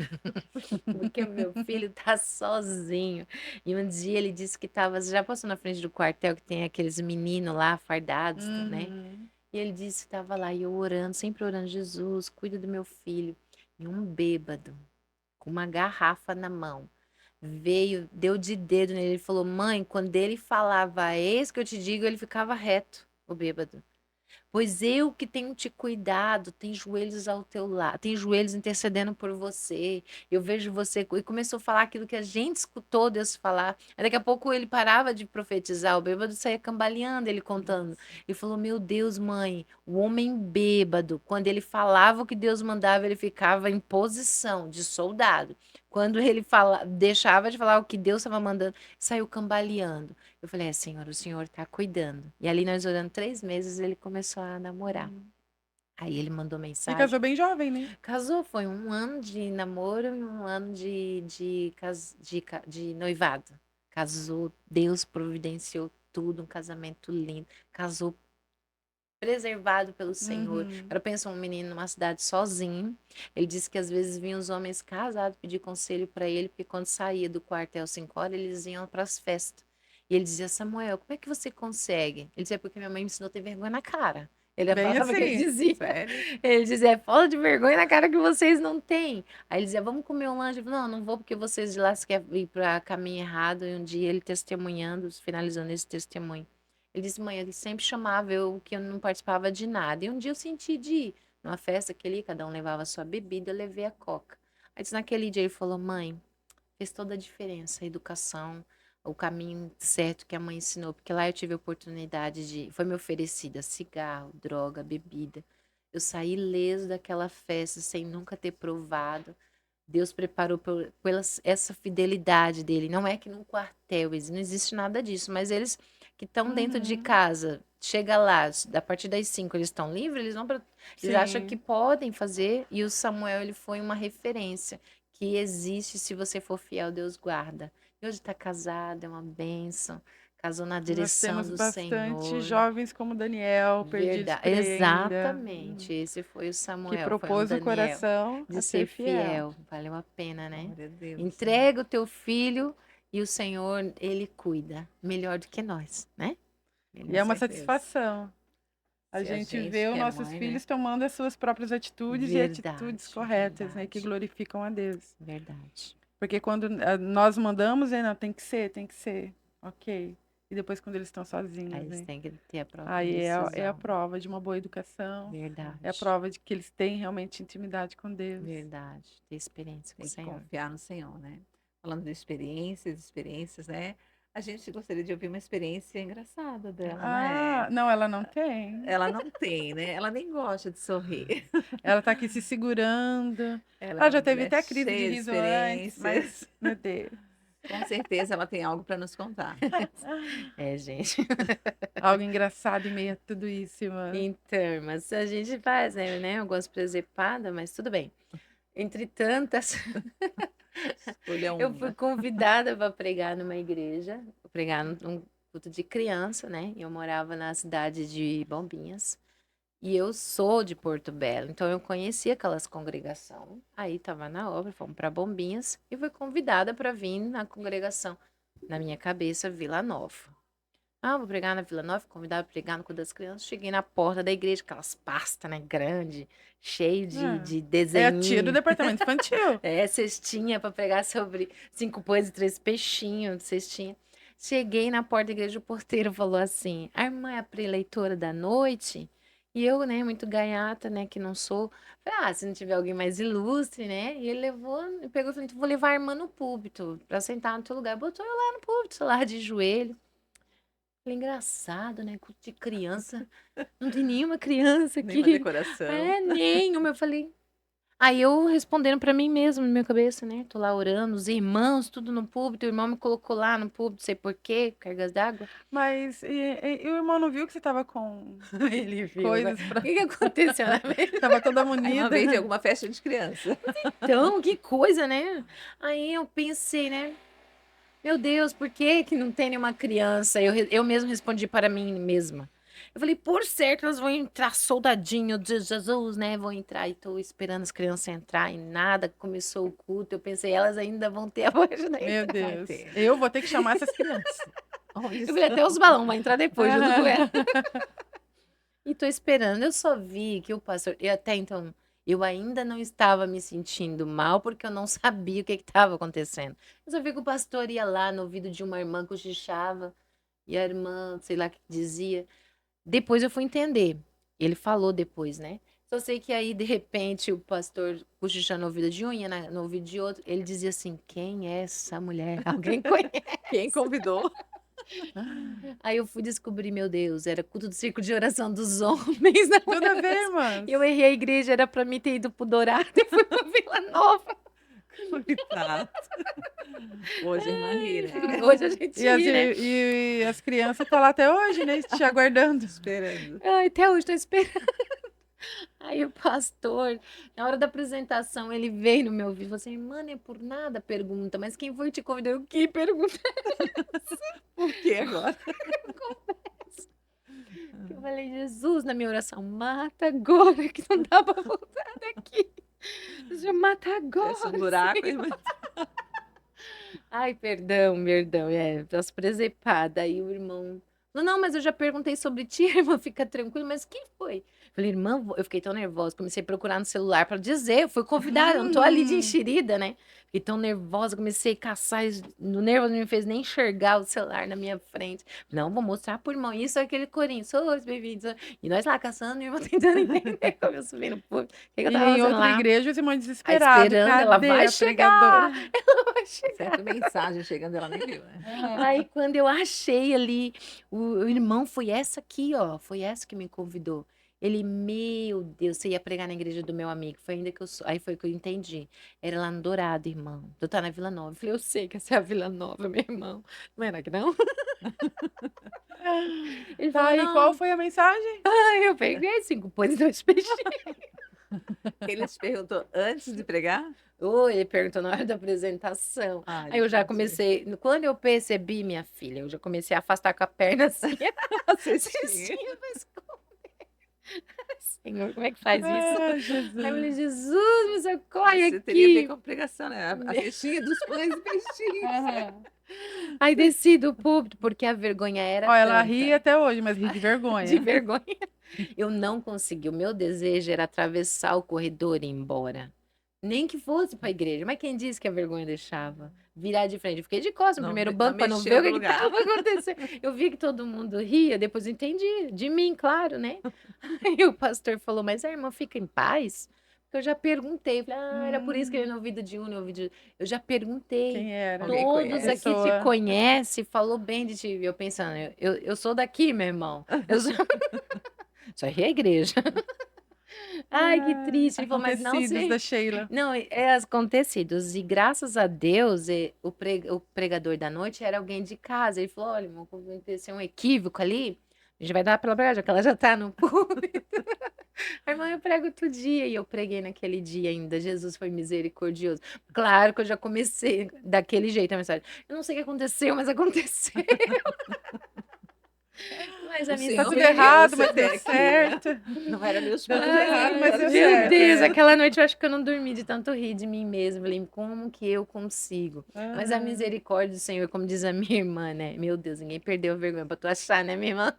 porque o meu filho tá sozinho. E um dia ele disse que tava, já passou na frente do quartel que tem aqueles meninos lá fardados, né? Uhum. E ele disse que estava lá e eu orando, sempre orando, Jesus, cuida do meu filho. E um bêbado, com uma garrafa na mão, veio, deu de dedo nele. Ele falou, mãe, quando ele falava, eis que eu te digo, ele ficava reto, o bêbado. Pois eu que tenho te cuidado, tem joelhos ao teu lado, tem joelhos intercedendo por você. Eu vejo você. E começou a falar aquilo que a gente escutou Deus falar. Aí daqui a pouco ele parava de profetizar, o bêbado saía cambaleando, ele contando. E falou: Meu Deus, mãe, o homem bêbado, quando ele falava o que Deus mandava, ele ficava em posição de soldado. Quando ele deixava de falar o que Deus estava mandando, saiu cambaleando. Eu falei, Senhor, o Senhor tá cuidando. E ali nós orando 3 meses, ele começou a namorar. Aí ele mandou E mensagem. casou bem jovem, né? Casou, foi 1 ano de namoro e 1 ano de noivado. Casou, Deus providenciou tudo, um casamento lindo. Casou preservado pelo Senhor. Uhum. Para pensar um menino numa cidade sozinho. Ele disse que às vezes vinham os homens casados pedir conselho para ele, porque quando saía do quartel 5 horas, eles iam para as festas. E ele dizia, Samuel, como é que você consegue? Ele dizia, porque minha mãe me ensinou a ter vergonha na cara. Ele Bem falava que ele assim. dizia. Sério? Ele dizia, é falta de vergonha na cara que vocês não têm. Aí ele dizia, vamos comer um lanche. Eu falei, não vou porque vocês de lá querem ir para caminho errado. E um dia ele testemunhando, finalizando esse testemunho. Ele disse, mãe, ele sempre chamava eu que eu não participava de nada. E um dia eu senti de ir numa festa que ali, cada um levava a sua bebida, eu levei a coca. Aí disse, naquele dia ele falou, mãe, fez toda a diferença, a educação, o caminho certo que a mãe ensinou, porque lá eu tive a oportunidade foi me oferecida cigarro, droga, bebida. Eu saí ileso daquela festa sem nunca ter provado. Deus preparou pela essa fidelidade dele. Não é que num quartel, não existe nada disso, mas eles que estão dentro de Uhum. casa, chega lá, a partir das 5 eles estão livres, eles vão para. Eles acham Sim. que podem fazer, e o Samuel ele foi uma referência que existe se você for fiel, Deus guarda. E hoje está casado, é uma bênção. Casou na Nós direção temos do bastante Senhor. jovens como Daniel, perdidos Verdade. por aí ainda, Exatamente. Esse foi o que Samuel, foi um propôs o Daniel coração de a ser ser fiel. fiel. Valeu a pena, né? Glória a Deus. Né? Entrega o teu filho e o Senhor, ele cuida melhor do que nós, né? E é uma certeza. satisfação. A Se gente gente vê os que é nossos mãe, filhos né? tomando as suas próprias atitudes e atitudes Verdade, corretas, né? Que verdade, glorificam a Deus. verdade. Porque quando nós mandamos, né? Não, tem que ser. Ok. E depois quando eles estão Aí sozinhos, eles né? têm que ter a própria Aí é a decisão. prova de uma boa educação. Verdade. É a prova de que eles têm realmente intimidade com Deus. Verdade. Ter experiência com Tem o que Senhor. confiar no Senhor, né? Falando de experiências, né? A gente gostaria de ouvir uma experiência engraçada dela, Ah, né? não, ela não tem. Ela não tem, né? Ela nem gosta de sorrir. Ela tá aqui se segurando. Ela é Ela uma já teve mulher até crise de cheia de riso antes, mas, experiências. meu Deus. Com certeza ela tem algo para nos contar. É, gente. Algo engraçado em meio a tudo isso, mano. Então, mas a gente faz, né? Algumas presepadas, mas tudo bem. Entre tantas, Escolha eu fui uma. convidada para pregar numa igreja, pregar num culto de criança, né? Eu morava na cidade de Bombinhas. E eu sou de Porto Belo, então eu conhecia aquelas congregações. Aí estava na obra, fomos para Bombinhas e fui convidada para vir na congregação. Na minha cabeça, Vila Nova. Ah, vou pregar na Vila Nova, convidada para pregar no culto das crianças. Cheguei na porta da igreja, aquelas pastas, né, grande, cheio de É a tia do desenho. departamento infantil. É, cestinha para pregar sobre 5 pães e 3 peixinhos, cestinha. Cheguei na porta da igreja, o porteiro falou assim: a irmã é a preleitora da noite? E eu, né, muito gaiata, né, que não sou. Falei, se não tiver alguém mais ilustre, né? E ele pegou e falou: então vou levar a irmã no púlpito para sentar no teu lugar. Botou eu lá no púlpito, lá de joelho. Falei, engraçado, né? Culto de criança. Não tem nenhuma criança aqui. Nenhuma decoração. Nenhuma. Eu falei. Aí eu respondendo pra mim mesmo, na minha cabeça, né? Tô lá orando, os irmãos, tudo no púlpito. O irmão me colocou lá no púlpito, sei por quê, cargas d'água. Mas e o irmão não viu que você tava com Ele viu. coisas O pra... que aconteceu na minha? Tava toda Aí uma munida. vez em alguma festa de criança. Então, que coisa, né? Aí eu pensei, né? Meu Deus, por que que não tem nenhuma criança? Eu mesmo respondi para mim mesma. Eu falei, por certo, elas vão entrar soldadinho de Jesus, né? Vão entrar. E tô esperando as crianças entrar e nada. Começou o culto. Eu pensei, elas ainda vão ter a voz da Meu entrada. Deus. ter. Eu vou ter que chamar essas crianças. Eu falei, até os balões, vai entrar depois, junto com ela. E tô esperando. Eu só vi que o pastor. E até então, eu ainda não estava me sentindo mal, porque eu não sabia o que estava acontecendo. Eu só vi que o pastor ia lá no ouvido de uma irmã cochichava. E a irmã, sei lá o que dizia. Depois eu fui entender. ele falou depois, né? Só sei que aí, de repente, o pastor cochichando no ouvido de um, ia no ouvido de outro, ele dizia assim: quem é essa mulher? Alguém conhece? Quem convidou? Aí eu fui descobrir, meu Deus, era culto do círculo de oração dos homens, não Tudo a era ver, das... irmãs. Eu errei a igreja, era pra mim ter ido pro Dourado e fui pra Vila Nova. Coitado. Hoje é maneira. Hoje a gente E as, ri, né? e as crianças estão lá até hoje, né? Te aguardando. Esperando. Ai, até hoje tô esperando. Aí o pastor, na hora da apresentação, ele veio no meu ouvido e falou assim: mano, é por nada pergunta, mas quem foi que te convidou? Eu, que pergunta? Por que agora? Eu falei: Jesus, na minha oração, mata agora, que não dá pra voltar daqui. Já mata Desce um agora. buraco. Senhor. Ai, perdão, das presepadas. Aí o irmão falou: não, mas eu já perguntei sobre ti, irmã, fica tranquilo, mas quem foi? Falei: irmã, eu fiquei tão nervosa, comecei a procurar no celular pra dizer, eu fui convidada, eu não tô ali de enxerida, né? Fiquei tão nervosa, comecei a caçar, no nervo não me fez nem enxergar o celular na minha frente. Não, vou mostrar pro irmão, isso é aquele corinho, sou os bem-vindos. E nós lá caçando, e o irmão tentando entender como eu subi no público. O que eu E tava em fazendo outra lá? igreja, os irmãos Aí desesperados. esperando, ela Cadê vai a chegar, pregadora? ela vai chegar. Certa mensagem chegando, ela nem viu, né? Aí quando eu achei ali, o irmão foi essa aqui, ó, foi essa que me convidou. Ele, meu Deus, você ia pregar na igreja do meu amigo. Foi ainda que eu sou. Aí foi que eu entendi. Era lá no Dourado, irmão. Tu tá na Vila Nova. Eu falei: eu sei que essa é a Vila Nova, meu irmão. Não era que não? Ele Tá, falou: e qual não. foi a mensagem? Aí eu peguei 5 pães e 2 peixinhos. Ele te perguntou antes de pregar? Oi, ele perguntou na hora da apresentação. Ah, Aí eu já entendi. comecei, quando eu percebi, minha filha, eu já comecei a afastar com a perna assim, Cestinha. cestinha pra esconder. Senhor, como é que faz isso? Ah, Aí eu falei: Jesus. Jesus, me socorre Você teria a ver aqui. com a pregação, né? A cestinha dos pães e peixinhos. Aí desci do púlpito, porque a vergonha era Ó, ela tanta. ri até hoje, mas ri de De vergonha. vergonha. Eu não consegui. O meu desejo era atravessar o corredor e ir embora. Nem que fosse para a igreja. Mas quem disse que a vergonha deixava? Virar de frente. Eu fiquei de costas no Não, primeiro não banco para não mexeu ver o no que lugar. estava acontecendo. Eu vi que todo mundo ria, depois eu entendi. De mim, claro, né? Aí o pastor falou: mas a irmã fica em paz? Porque eu já perguntei. Falei: ah, era por isso que ele no ouvido de um, no ouvido de... Eu já perguntei. Quem era? Alguém Todos conhece? aqui te Pessoa. conhecem, falou bem de ti. E eu pensando: eu sou daqui, meu irmão. Eu sou... Só errei a igreja. Ai, que Ah, triste. Ele falou: mas não acontecidos da sei. Sheila. Não, é acontecidos. E graças a Deus, o pregador da noite era alguém de casa. Ele falou: olha, irmão, aconteceu um equívoco ali. A gente vai dar pela pregar, já que ela já tá no púlpito. A irmã, eu prego outro dia. E eu preguei naquele dia ainda. Jesus foi misericordioso. Claro que eu já comecei daquele jeito a mensagem. Eu não sei o que aconteceu, mas aconteceu. Mas a O minha Senhor Tá tudo me enviou errado, você mas deu até aqui, né? certo. Não era meus Deu tudo planos, errado, mas mas era deu o Meu certo. Deus, É. aquela noite eu acho que eu não dormi de tanto rir de mim mesma. Falei: como que eu consigo? Mas a Aham. misericórdia do Senhor, como diz a minha irmã, né? Meu Deus, ninguém perdeu a vergonha pra tu achar, né, minha irmã?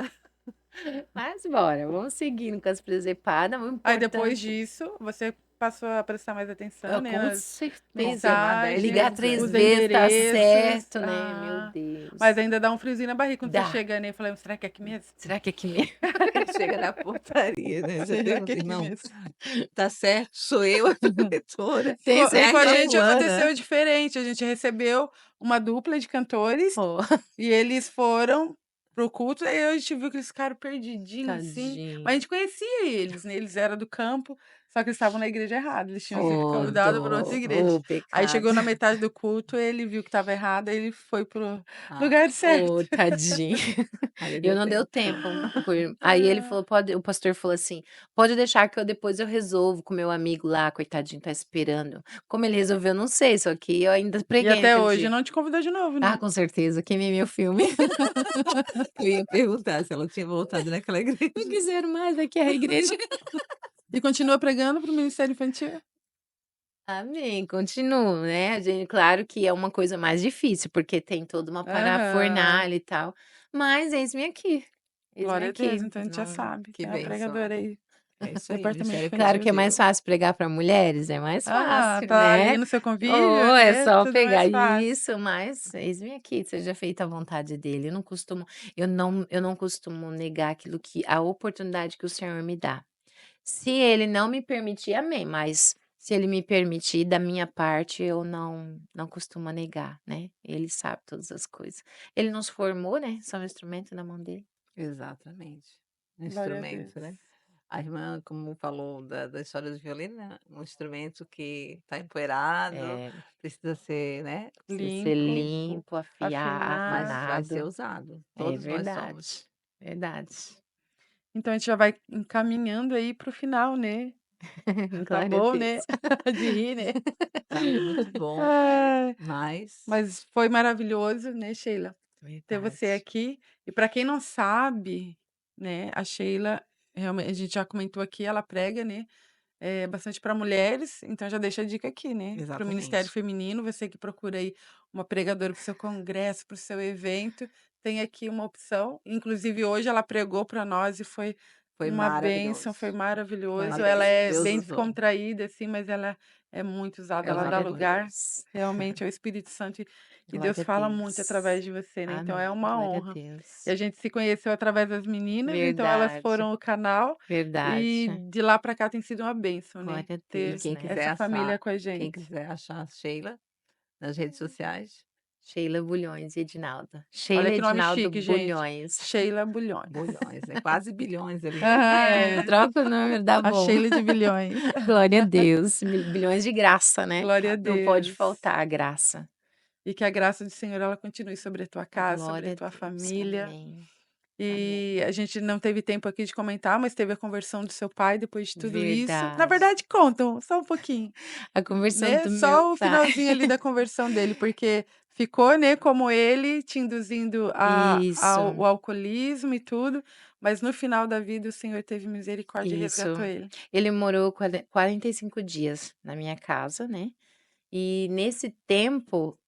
Mas bora, vamos seguindo com as presepadas. O Aí depois importante disso, você passou a prestar mais atenção, né? com Nas certeza. Confirmar 10 Ligar mensagens, vezes 3 antes. os vezes tá endereços. certo, né? Meu Ah, mas Deus. ainda dá um friozinho na barriga quando você Dá. chega, né? Falando, será que é aqui mesmo? Será que é aqui mesmo? Chega na portaria, né? Você Será que pergunta, é aqui irmão, mesmo? tá certo? Sou eu a diretora? Tem Com, É com a aqui a certeza? gente aconteceu fulana? diferente. A gente recebeu uma dupla de cantores Oh, e eles foram pro culto. E a gente viu que eles ficaram perdidinhos, assim. Mas a tadinho. gente conhecia eles, né? Eles eram do campo, só que eles estavam na igreja errada. Eles tinham sido Oh, convidados para outra dó. igreja. Oh, Aí pecado. chegou na metade do culto, ele viu que estava errado, aí ele foi pro Ah, lugar certo. Oh, tadinho. aí Eu deu não deu tempo. tempo. Aí ele Ah, falou, o pastor falou assim: pode deixar que depois eu resolvo com meu amigo lá, coitadinho, tá esperando. Como ele resolveu, eu não sei, só que eu ainda e preguei até naquele hoje dia. não te convidou de novo, Ah, né? com certeza, queimei meu filme. Eu ia perguntar se ela tinha voltado naquela Não igreja. quiseram mais daqui a igreja. E continua pregando pro Ministério Infantil. Amém, continuo, né? Claro que é uma coisa mais difícil, porque tem toda uma Aham. parafernália e tal. Mas eis-me aqui. Eis-me Glória a Deus, aqui. então a gente já Não, sabe Que que é a bênção. pregadora aí. É isso aí, Departamento Ministério Claro que é Criativo mais Zelo. fácil pregar para mulheres, é mais Ah, fácil, tá né? ali no seu convívio, Oh, é né, só tudo mais pegar fácil. isso, mas eis-me aqui, seja feita a vontade dele. Eu não costumo negar aquilo que a oportunidade que o Senhor me dá. Se ele não me permitir, amém, mas se ele me permitir, da minha parte, eu não costumo negar, né? Ele sabe todas as coisas. Ele nos formou, né? São um instrumento na mão dele. Exatamente. Um Glória a instrumento, Deus. né? A irmã, como falou da história do violino, né? Um instrumento que está empoeirado, É, precisa ser, né? precisa ser Limpo, limpo, Mas vai afinado. ser afinado. usado. É Todos nós somos. verdade, verdade. Então a gente já vai encaminhando aí para o final, né. Tá Glória a bom, né, Deus. de rir, né. Tá muito bom, Ai, mas mas foi maravilhoso, né, Sheila, ter você Verdade. aqui. E para quem não sabe, né, a Sheila, realmente a gente já comentou aqui, ela prega, né, bastante para mulheres, então já deixa a dica aqui, né, para o Ministério exatamente. Feminino, você que procura aí uma pregadora para o seu congresso, para o seu evento, tem aqui uma opção. Inclusive hoje ela pregou para nós e foi Foi uma bênção, foi maravilhoso. Foi uma maravilhoso. Ela bênção. é Deus bem usou. descontraída, assim, mas ela é muito usada, ela dá Glória a Exatamente. lugar Deus. realmente ao Espírito Santo e Deus Glória a fala muito Deus. através de você, né, então é Amém. uma Glória a honra. E Deus. a gente se conheceu através das meninas, então elas Verdade, foram o canal e verdade. de lá para cá tem sido uma bênção, né, Glória a E ter Deus, quem né? quiser essa família achar, com a gente. a Sheila nas redes sociais, Sheila Bulhões e Edinaldo. Olha Sheila que nome Edinaldo chique, gente. Bulhões. Sheila Bulhões. bulhões, é quase bilhões ali. É, Aham, troca o nome, dá a bom. Sheila de Bilhões. Glória a Deus. Bilhões de graça, né? Glória a Não pode Deus. faltar a graça. E que a graça do Senhor ela continue sobre a tua casa, sobre a Glória a tua Deus. família. Amém. Amém. E a gente não teve tempo aqui de comentar, mas teve a conversão do seu pai depois de tudo isso. Na Verdade. verdade, contam, só um pouquinho, A conversão né? do meu Só o pai. finalzinho ali da conversão dele, porque ficou, né, como ele te induzindo ao Isso, alcoolismo e tudo, mas no final da vida o Senhor teve misericórdia e resgatou isso. ele. Ele morou 45 dias na minha casa, né? E nesse tempo,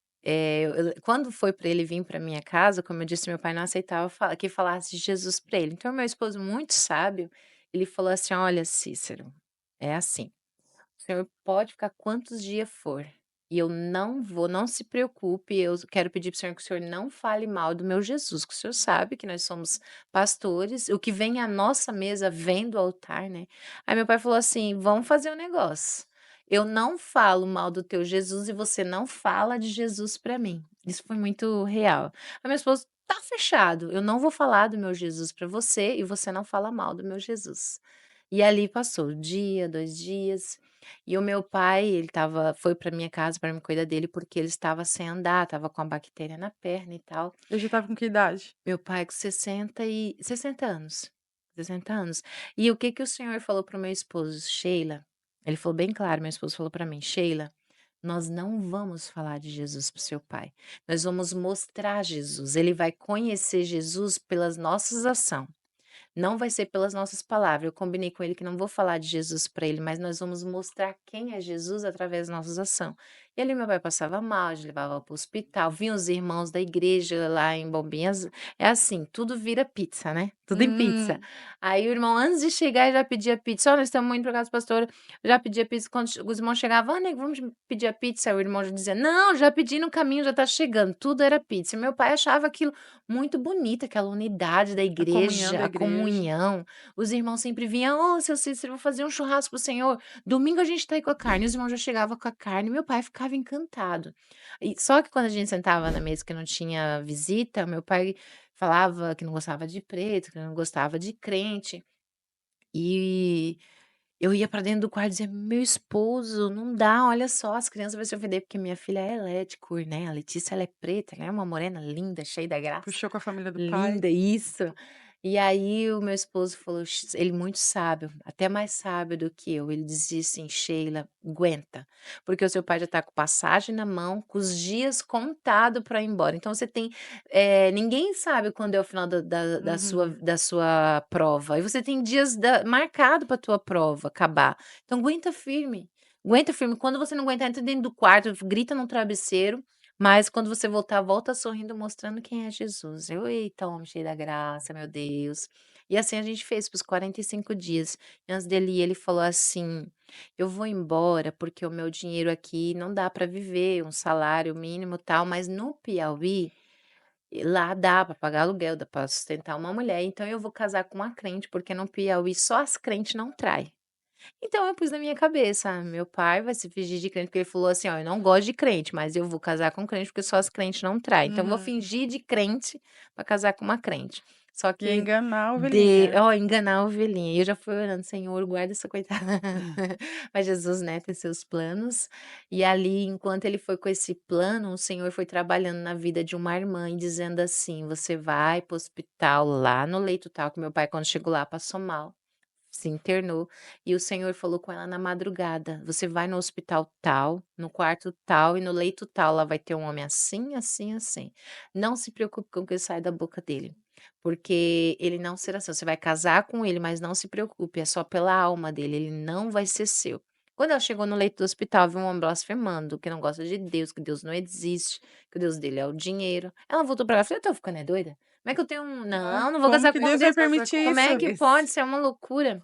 quando foi para ele vir para minha casa, como eu disse, meu pai não aceitava que falasse de Jesus para ele. Então, meu esposo, muito sábio, ele falou assim: Olha, Cícero, é assim. O senhor pode ficar quantos dias for. E eu não vou, não se preocupe. Eu quero pedir para o senhor que o senhor não fale mal do meu Jesus, que o senhor sabe que nós somos pastores. O que vem à nossa mesa vem do altar, né? Aí meu pai falou assim: vamos fazer um negócio. Eu não falo mal do teu Jesus e você não fala de Jesus para mim. Isso foi muito real. Aí meu esposo, tá fechado. Eu não vou falar do meu Jesus para você e você não fala mal do meu Jesus. E ali passou um dia, 2 dias, e o meu pai, ele foi para minha casa para me cuidar dele, porque ele estava sem andar, estava com a bactéria na perna e tal. Ele já estava com que idade? Meu pai com 60 anos, 60 anos. E o que que o senhor falou para o meu esposo: "Sheila", ele falou bem claro, meu esposo falou para mim: "Sheila, nós não vamos falar de Jesus para o seu pai, nós vamos mostrar Jesus, ele vai conhecer Jesus pelas nossas ação. Não vai ser pelas nossas palavras. Eu combinei com ele que não vou falar de Jesus para ele, mas nós vamos mostrar quem é Jesus através das nossas ações. E ali meu pai passava mal, a gente levava para o hospital, vinha os irmãos da igreja lá em Bombinhas. É assim, tudo vira pizza, né? Tudo em pizza. Hum, Aí o irmão, antes de chegar, já pedia pizza. Olha, nós estamos indo para casa do pastor. Já pedia pizza. Quando os irmãos chegavam, nego, vamos pedir a pizza. Aí o irmão já dizia, não, já pedi no caminho, já está chegando. Tudo era pizza. E meu pai achava aquilo muito bonita, aquela unidade da a comunhão igreja, da a igreja. comunhão. Os irmãos sempre vinham: "Ô, seu Cícero, vou fazer um churrasco para o senhor. Domingo a gente tá aí com a carne". Os irmãos já chegavam com a carne, meu pai ficava encantado. E só que quando a gente sentava na mesa que não tinha visita, meu pai falava que não gostava de preto, que não gostava de crente. E eu ia pra dentro do quarto e dizia: "Meu esposo, não dá, olha só, as crianças vão se ofender", porque minha filha ela é de cor, né, a Letícia ela é preta, ela é uma morena linda, cheia da graça. Puxou com a família do pai. Linda, isso. E aí o meu esposo falou, ele muito sábio, até mais sábio do que eu, ele dizia assim: "Sheila, aguenta, porque o seu pai já está com passagem na mão, com os dias contado para ir embora, então você tem, ninguém sabe quando é o final Uhum. da sua prova, e você tem dias marcado para tua prova acabar, então aguenta firme, quando você não aguentar, entra dentro do quarto, grita no travesseiro, mas quando você voltar, volta sorrindo, mostrando quem é Jesus". Eu: "Eita, homem cheio da graça, meu Deus". E assim a gente fez para os 45 dias. E antes dele ir, ele falou assim: "Eu vou embora porque o meu dinheiro aqui não dá para viver, um salário mínimo, tal, mas no Piauí, lá dá para pagar aluguel, dá para sustentar uma mulher, então eu vou casar com uma crente, porque no Piauí só as crentes não trai". Então eu pus na minha cabeça: "Ah, meu pai vai se fingir de crente", porque ele falou assim: "Ó, eu não gosto de crente, mas eu vou casar com crente, porque só as crentes não traem. Então eu vou Uhum. fingir de crente para casar com uma crente". Só Ia que enganar a ovelhinha. enganar a ovelhinha. E eu já fui orando: "Senhor, guarda essa coitada". Mas Jesus, né, tem seus planos. E ali, enquanto ele foi com esse plano, o Senhor foi trabalhando na vida de uma irmã e dizendo assim: "Você vai para o hospital lá no leito tal", que meu pai quando chegou lá passou mal. Se internou, e o Senhor falou com ela na madrugada: "Você vai no hospital tal, no quarto tal e no leito tal, lá vai ter um homem assim, assim, assim. Não se preocupe com o que sai da boca dele, porque ele não será seu. Você vai casar com ele, mas não se preocupe, é só pela alma dele, ele não vai ser seu". Quando ela chegou no leito do hospital, viu um homem blasfemando, que não gosta de Deus, que Deus não existe, que o Deus dele é o dinheiro. Ela voltou pra ela e falou: "Eu tô ficando é doida? Como é que eu tenho um Ah, não, não vou como casar que com um homem Deus vai desse, permitir como isso? é que pode? Isso. Isso é uma loucura".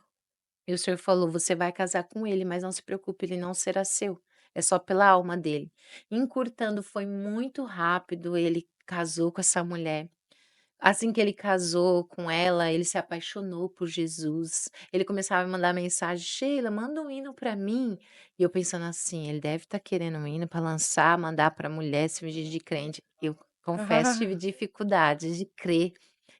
E o Senhor falou: "Você vai casar com ele, mas não se preocupe, ele não será seu, é só pela alma dele". Encurtando, foi muito rápido, ele casou com essa mulher. Assim que ele casou com ela, ele se apaixonou por Jesus. Ele começava a me mandar mensagem: "Sheila, manda um hino para mim". E eu pensando assim: "Ele deve estar querendo um hino para lançar, mandar para mulher se fingir de crente". Eu confesso, tive dificuldade de crer,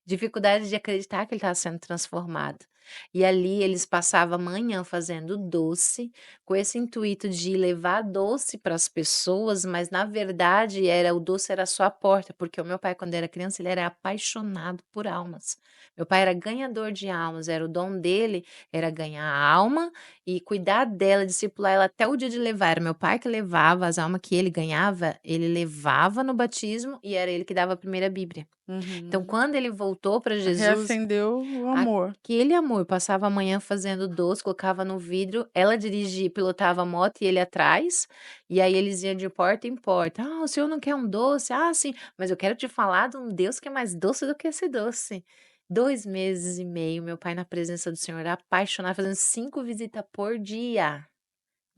dificuldade de acreditar que ele estava sendo transformado. E ali eles passavam a manhã fazendo doce, com esse intuito de levar doce para as pessoas, mas na verdade o doce era só a porta, porque o meu pai quando era criança ele era apaixonado por almas. Meu pai era ganhador de almas, era o dom dele, era ganhar a alma e cuidar dela, discipular ela até o dia de levar. Era meu pai que levava as almas que ele ganhava, ele levava no batismo e era ele que dava a primeira Bíblia. Então Uhum. quando ele voltou para Jesus, Reacendeu o amor. aquele amor, passava a manhã fazendo doce, colocava no vidro, ela dirigia, pilotava a moto e ele atrás, e aí eles iam de porta em porta: "Ah, o senhor não quer um doce? Ah, sim, mas eu quero te falar de um Deus que é mais doce do que esse doce". 2 meses e meio, meu pai na presença do Senhor, apaixonado, fazendo 5 visitas por dia.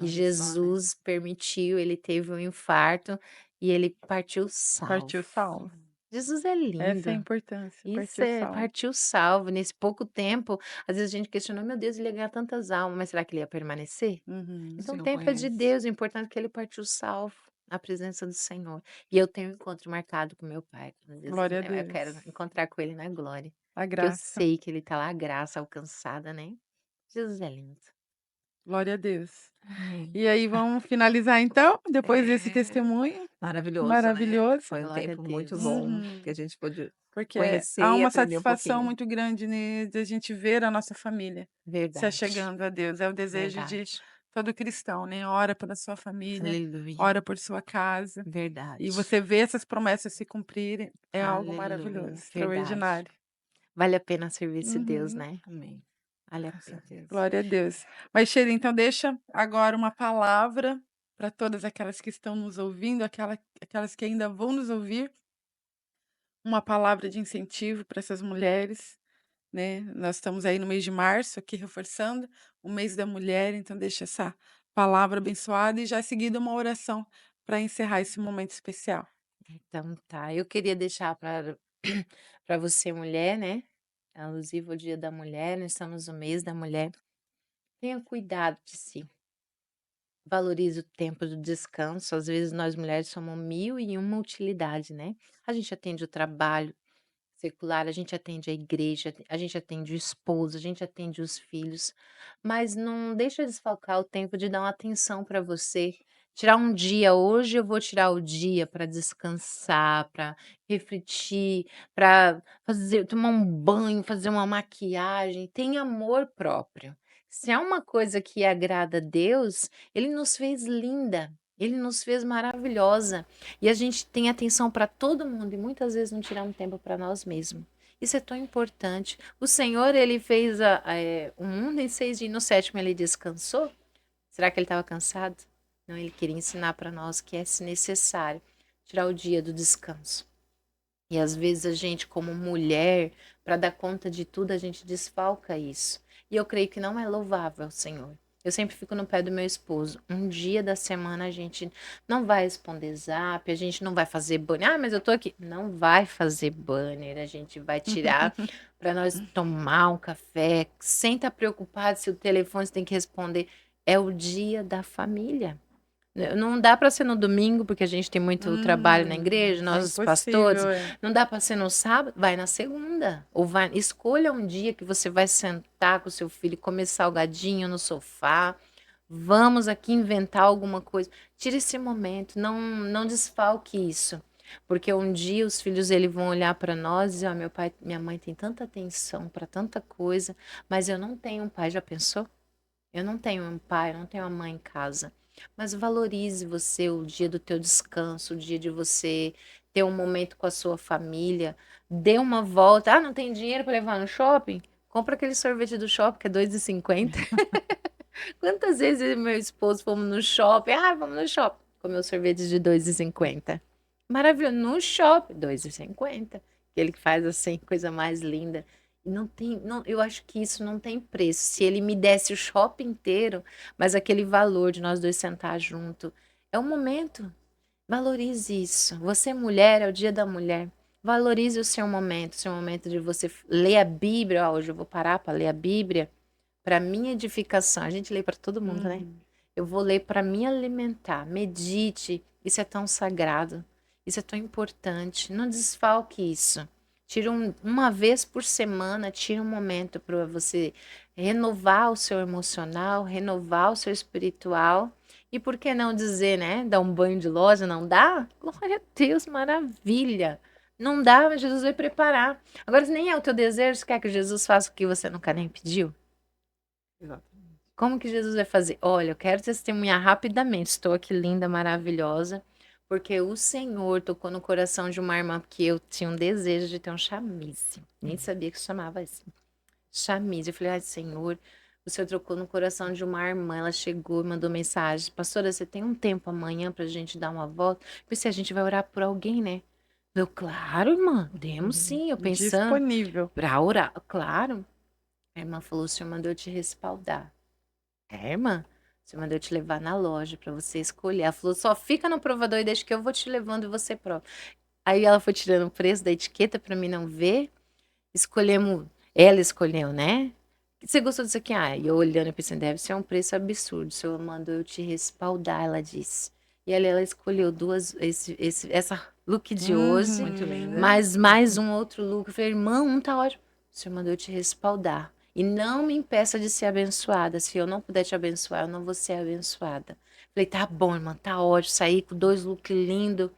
E Olha só, né. Jesus permitiu, ele teve um infarto e ele partiu salvo. Partiu salvo. Jesus é Essa é a lindo. importância, Isso partiu é, salvo. partiu salvo, nesse pouco tempo, às vezes a gente questionou: "Meu Deus, ele ia ganhar tantas almas, mas será que ele ia permanecer?". O Uhum. Então o Senhor tempo é de conhece. Deus, o importante é que ele partiu salvo, na presença do Senhor. E eu tenho um encontro marcado com meu pai, quando Jesus Glória a eu quero Deus. encontrar com ele na glória, A que eu graça. sei que ele tá lá, a graça alcançada, né. Jesus é lindo. Glória a Deus. Ai, E aí vamos finalizar então, depois desse é testemunho maravilhoso, né. maravilhoso? Foi um Glória a tempo muito Deus. bom que a Uhum. gente pôde Porque há conhecer e uma aprender um satisfação pouquinho. muito grande de a gente ver a nossa família se Verdade, achegando a Deus. É o desejo de verdade. todo cristão, né? Ora pela sua família, Aleluia, ora por sua casa. E verdade. você vê essas promessas se cumprirem, é algo maravilhoso, Aleluia, verdade. extraordinário. Vale a pena servir esse Deus, Uhum. né. Amém, Vale a com pena. certeza. Glória a Deus. Mas, Sheila, então deixa agora uma palavra para todas aquelas que estão nos ouvindo, aquelas que ainda vão nos ouvir, uma palavra de incentivo para essas mulheres, né? Nós estamos aí no mês de março, aqui reforçando o mês da mulher, então deixa essa palavra abençoada e já seguida uma oração para encerrar esse momento especial. Então tá, eu queria deixar para para você mulher, né, alusivo ao Dia da Mulher, nós estamos no mês da mulher, tenha cuidado de si, valorize o tempo do descanso, às vezes nós mulheres somos mil e uma utilidade, né. A gente atende o trabalho secular, a gente atende a igreja, a gente atende o esposo, a gente atende os filhos, mas não deixa desfalcar o tempo de dar uma atenção para você. Tirar um dia, hoje eu vou tirar o dia para descansar, para refletir, para fazer, tomar um banho, fazer uma maquiagem. Tem amor próprio. Se é uma coisa que agrada a Deus, Ele nos fez linda, Ele nos fez maravilhosa. E a gente tem atenção para todo mundo e muitas vezes não tiramos tempo para nós mesmos. Isso é tão importante. O Senhor, ele fez o mundo em 6 dias, no sétimo ele descansou. Será que ele estava cansado? Não, ele queria ensinar para nós que é se necessário tirar o dia do descanso. E às vezes a gente, como mulher, para dar conta de tudo, a gente desfalca isso. E eu creio que não é louvável, Senhor. Eu sempre fico no pé do meu esposo. Um dia da semana a gente não vai responder zap, a gente não vai fazer banner. Ah, mas eu tô aqui. Não vai fazer banner, a gente vai tirar para nós tomar um café, sem estar preocupado se o telefone você tem que responder. É o dia da família. Não dá para ser no domingo, porque a gente tem muito trabalho na igreja, É nós os pastores. impossível, é. Não dá para ser no sábado, vai na segunda. Ou vai, escolha um dia que você vai sentar com o seu filho e comer salgadinho no sofá. Vamos aqui inventar alguma coisa. Tire esse momento, não desfalque isso. Porque um dia os filhos eles vão olhar para nós e dizer, meu pai, minha mãe tem tanta atenção para tanta coisa, mas eu não tenho um pai, já pensou? Eu não tenho um pai, eu não tenho uma mãe em casa. Mas valorize você o dia do teu descanso, o dia de você ter um momento com a sua família. Dê uma volta. Ah, não tem dinheiro para levar no shopping? Compra aquele sorvete do shopping que é R$ 2,50. Quantas vezes eu e meu esposo fomos no shopping? Ah, vamos no shopping. Comeu sorvete de R$ 2,50. Maravilhoso. No shopping, R$ 2,50. Ele que faz assim, coisa mais linda. E não tem, não, eu acho que isso não tem preço. Se ele me desse o shopping inteiro, mas aquele valor de nós dois sentar junto, é um momento. Valorize isso. Você é mulher, é o dia da mulher. Valorize o seu momento de você ler a Bíblia. Ó, hoje eu vou parar para ler a Bíblia para minha edificação. A gente lê para todo mundo, né? Eu vou ler para me alimentar. Medite. Isso é tão sagrado. Isso é tão importante. Não desfalque isso. Tira uma vez por semana, tira um momento para você renovar o seu emocional, renovar o seu espiritual. E por que não dizer, né? Dar um banho de loja, não dá? Glória a Deus, maravilha. Não dá, mas Jesus vai preparar. Agora, se nem é o teu desejo, você quer que Jesus faça o que você nunca nem pediu? Exatamente. Como que Jesus vai fazer? Olha, eu quero testemunhar rapidamente. Estou aqui linda, maravilhosa, porque o Senhor tocou no coração de uma irmã, porque eu tinha um desejo de ter um chamise. Nem sabia que se chamava assim. Chamise. Eu falei, ai, Senhor, o Senhor trocou no coração de uma irmã. Ela chegou e mandou mensagem: Pastora, você tem um tempo amanhã pra gente dar uma volta? Eu pensei, a gente vai orar por alguém, né? Eu, claro, irmã, demos sim. Eu pensando, Disponível. pra orar, claro. A irmã falou, o Senhor mandou eu te respaldar. É, irmã, o Senhor mandou eu te levar na loja pra você escolher. Ela falou, só fica no provador e deixa que eu vou te levando e você prova. Aí ela foi tirando o preço da etiqueta pra mim não ver. Escolhemos, ela escolheu, né? Você gostou disso aqui? Ah, e eu olhando e pensando, deve ser um preço absurdo. O Senhor mandou eu te respaldar, ela disse. E ali ela escolheu essa look de hoje, Muito linda. mais um outro look. Eu falei, irmão, um tá ótimo. O Senhor mandou eu te respaldar. E não me impeça de ser abençoada. Se eu não puder te abençoar, eu não vou ser abençoada. Falei, tá bom, irmã, tá ótimo. Saí com 2 looks lindos.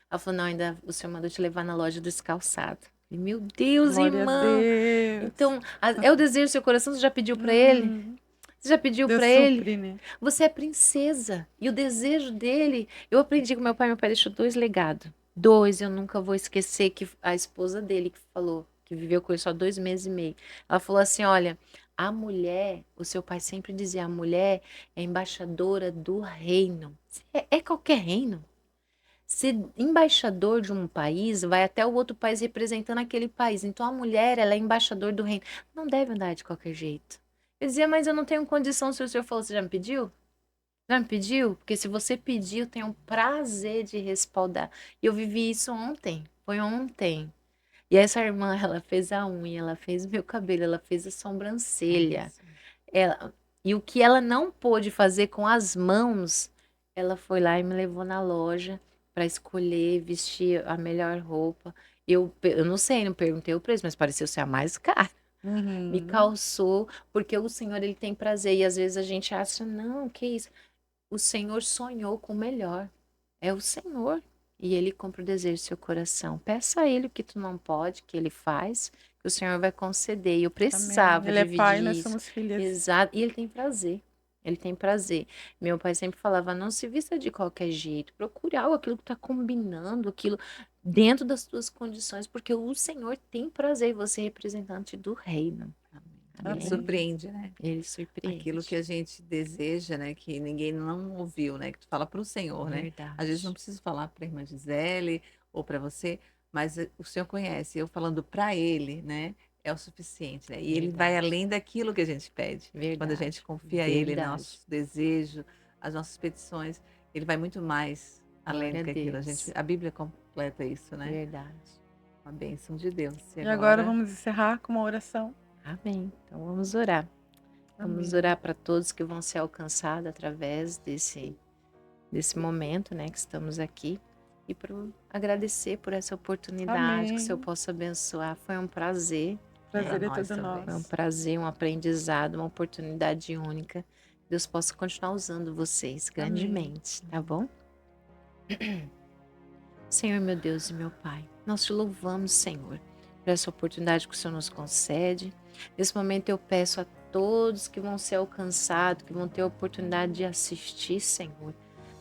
Ela falou, não, ainda o Senhor mandou te levar na loja dos calçados. Meu Deus, Glória a irmã. Deus. Então, é o desejo do seu coração, você já pediu pra ele? Você já pediu Deus pra ele? supre, né? Você é princesa. E o desejo dele, eu aprendi com meu pai deixou 2 legados. 2, eu nunca vou esquecer que a esposa dele que falou, que viveu com ele só 2 meses e meio. Ela falou assim, olha, a mulher, o seu pai sempre dizia, a mulher é embaixadora do reino. É qualquer reino. Ser embaixador de um país vai até o outro país representando aquele país. Então a mulher, ela é embaixador do reino. Não deve andar de qualquer jeito. Eu dizia, mas eu não tenho condição. Se o senhor falou, você já me pediu? Já me pediu? Porque se você pedir, eu tenho o prazer de respaldar. E eu vivi isso ontem. Foi ontem. E essa irmã, ela fez a unha, ela fez o meu cabelo, ela fez a sobrancelha. Ela, e o que ela não pôde fazer com as mãos, ela foi lá e me levou na loja para escolher, vestir a melhor roupa. Eu não sei, não perguntei o preço, mas pareceu ser a mais cara. Me calçou, porque o Senhor, ele tem prazer. E às vezes a gente acha, não, que isso? O Senhor sonhou com o melhor. É o Senhor. E ele cumpre o desejo do seu coração. Peça a ele o que tu não pode, que ele faz, que o Senhor vai conceder. E eu Amém. precisava Ele é pai, dividir nós isso. somos filhas. Exato. E ele tem prazer. Ele tem prazer. Meu pai sempre falava, não se vista de qualquer jeito. Procure algo, aquilo que está combinando, aquilo dentro das tuas condições, porque o Senhor tem prazer em você representante do reino. Ele Amém? surpreende, né? Ele surpreende. Aquilo que a gente deseja, né? Que ninguém não ouviu, né? Que tu fala para o Senhor, né? Verdade. Às vezes não preciso falar para a irmã Gisele ou para você, mas o Senhor conhece. Eu falando para ele, né? é o suficiente, né? E ele vai Verdade. além daquilo que a gente pede. Quando a Verdade. gente confia a ele, Verdade. nosso desejo, as nossas petições, ele vai muito mais além Glória do a que aquilo. Deus. A Bíblia completa isso, né? Verdade. Uma bênção de Deus. E E agora agora, vamos encerrar com uma oração. Amém. Então vamos orar. Vamos Amém. orar para todos que vão ser alcançados através desse momento, né, que estamos aqui. E agradecer por essa oportunidade, que o Senhor Amém. possa abençoar. Foi um prazer, para Prazer é nós todo também. foi um nosso. prazer, um aprendizado, uma oportunidade única. Deus possa continuar usando vocês grandemente, tá bom? Senhor, meu Deus e meu Pai, nós te louvamos, Senhor, por essa oportunidade que o Senhor nos concede. Nesse momento eu peço a todos que vão ser alcançados, que vão ter a oportunidade de assistir, Senhor.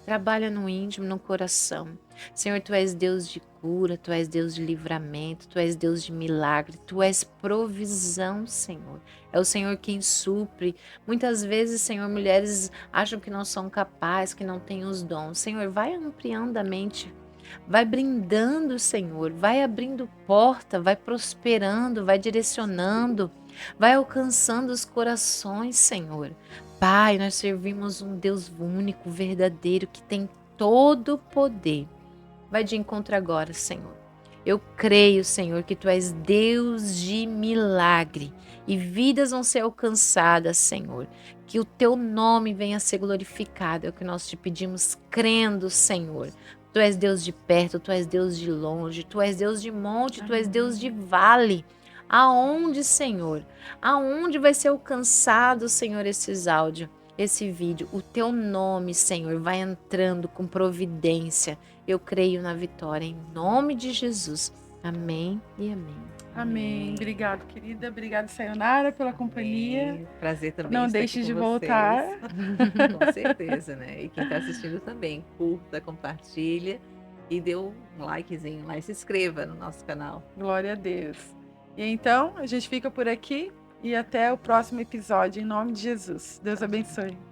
Trabalha no íntimo, no coração. Senhor, Tu és Deus de cura, Tu és Deus de livramento, Tu és Deus de milagre, Tu és provisão, Senhor. É o Senhor quem supre. Muitas vezes, Senhor, mulheres acham que não são capazes, que não têm os dons. Senhor, vai ampliando a mente. Vai brindando, Senhor, vai abrindo porta, vai prosperando, vai direcionando, vai alcançando os corações, Senhor. Pai, nós servimos um Deus único, verdadeiro, que tem todo o poder. Vai de encontro agora, Senhor. Eu creio, Senhor, que Tu és Deus de milagre e vidas vão ser alcançadas, Senhor. Que o Teu nome venha a ser glorificado, é o que nós te pedimos, crendo, Senhor. Tu és Deus de perto, Tu és Deus de longe, Tu és Deus de monte, Tu és Deus de vale. Aonde, Senhor? Aonde vai ser alcançado, Senhor, esses áudios, esse vídeo? O Teu nome, Senhor, vai entrando com providência. Eu creio na vitória, em nome de Jesus. Amém e amém. Amém. Obrigado, querida. Obrigada, Sayonara, pela companhia. Amém. Prazer também Não estar deixe aqui de com voltar. vocês. Com certeza, né? E quem está assistindo também, curta, compartilha e dê um likezinho lá e se inscreva no nosso canal. Glória a Deus. E então, a gente fica por aqui e até o próximo episódio, em nome de Jesus. Deus abençoe.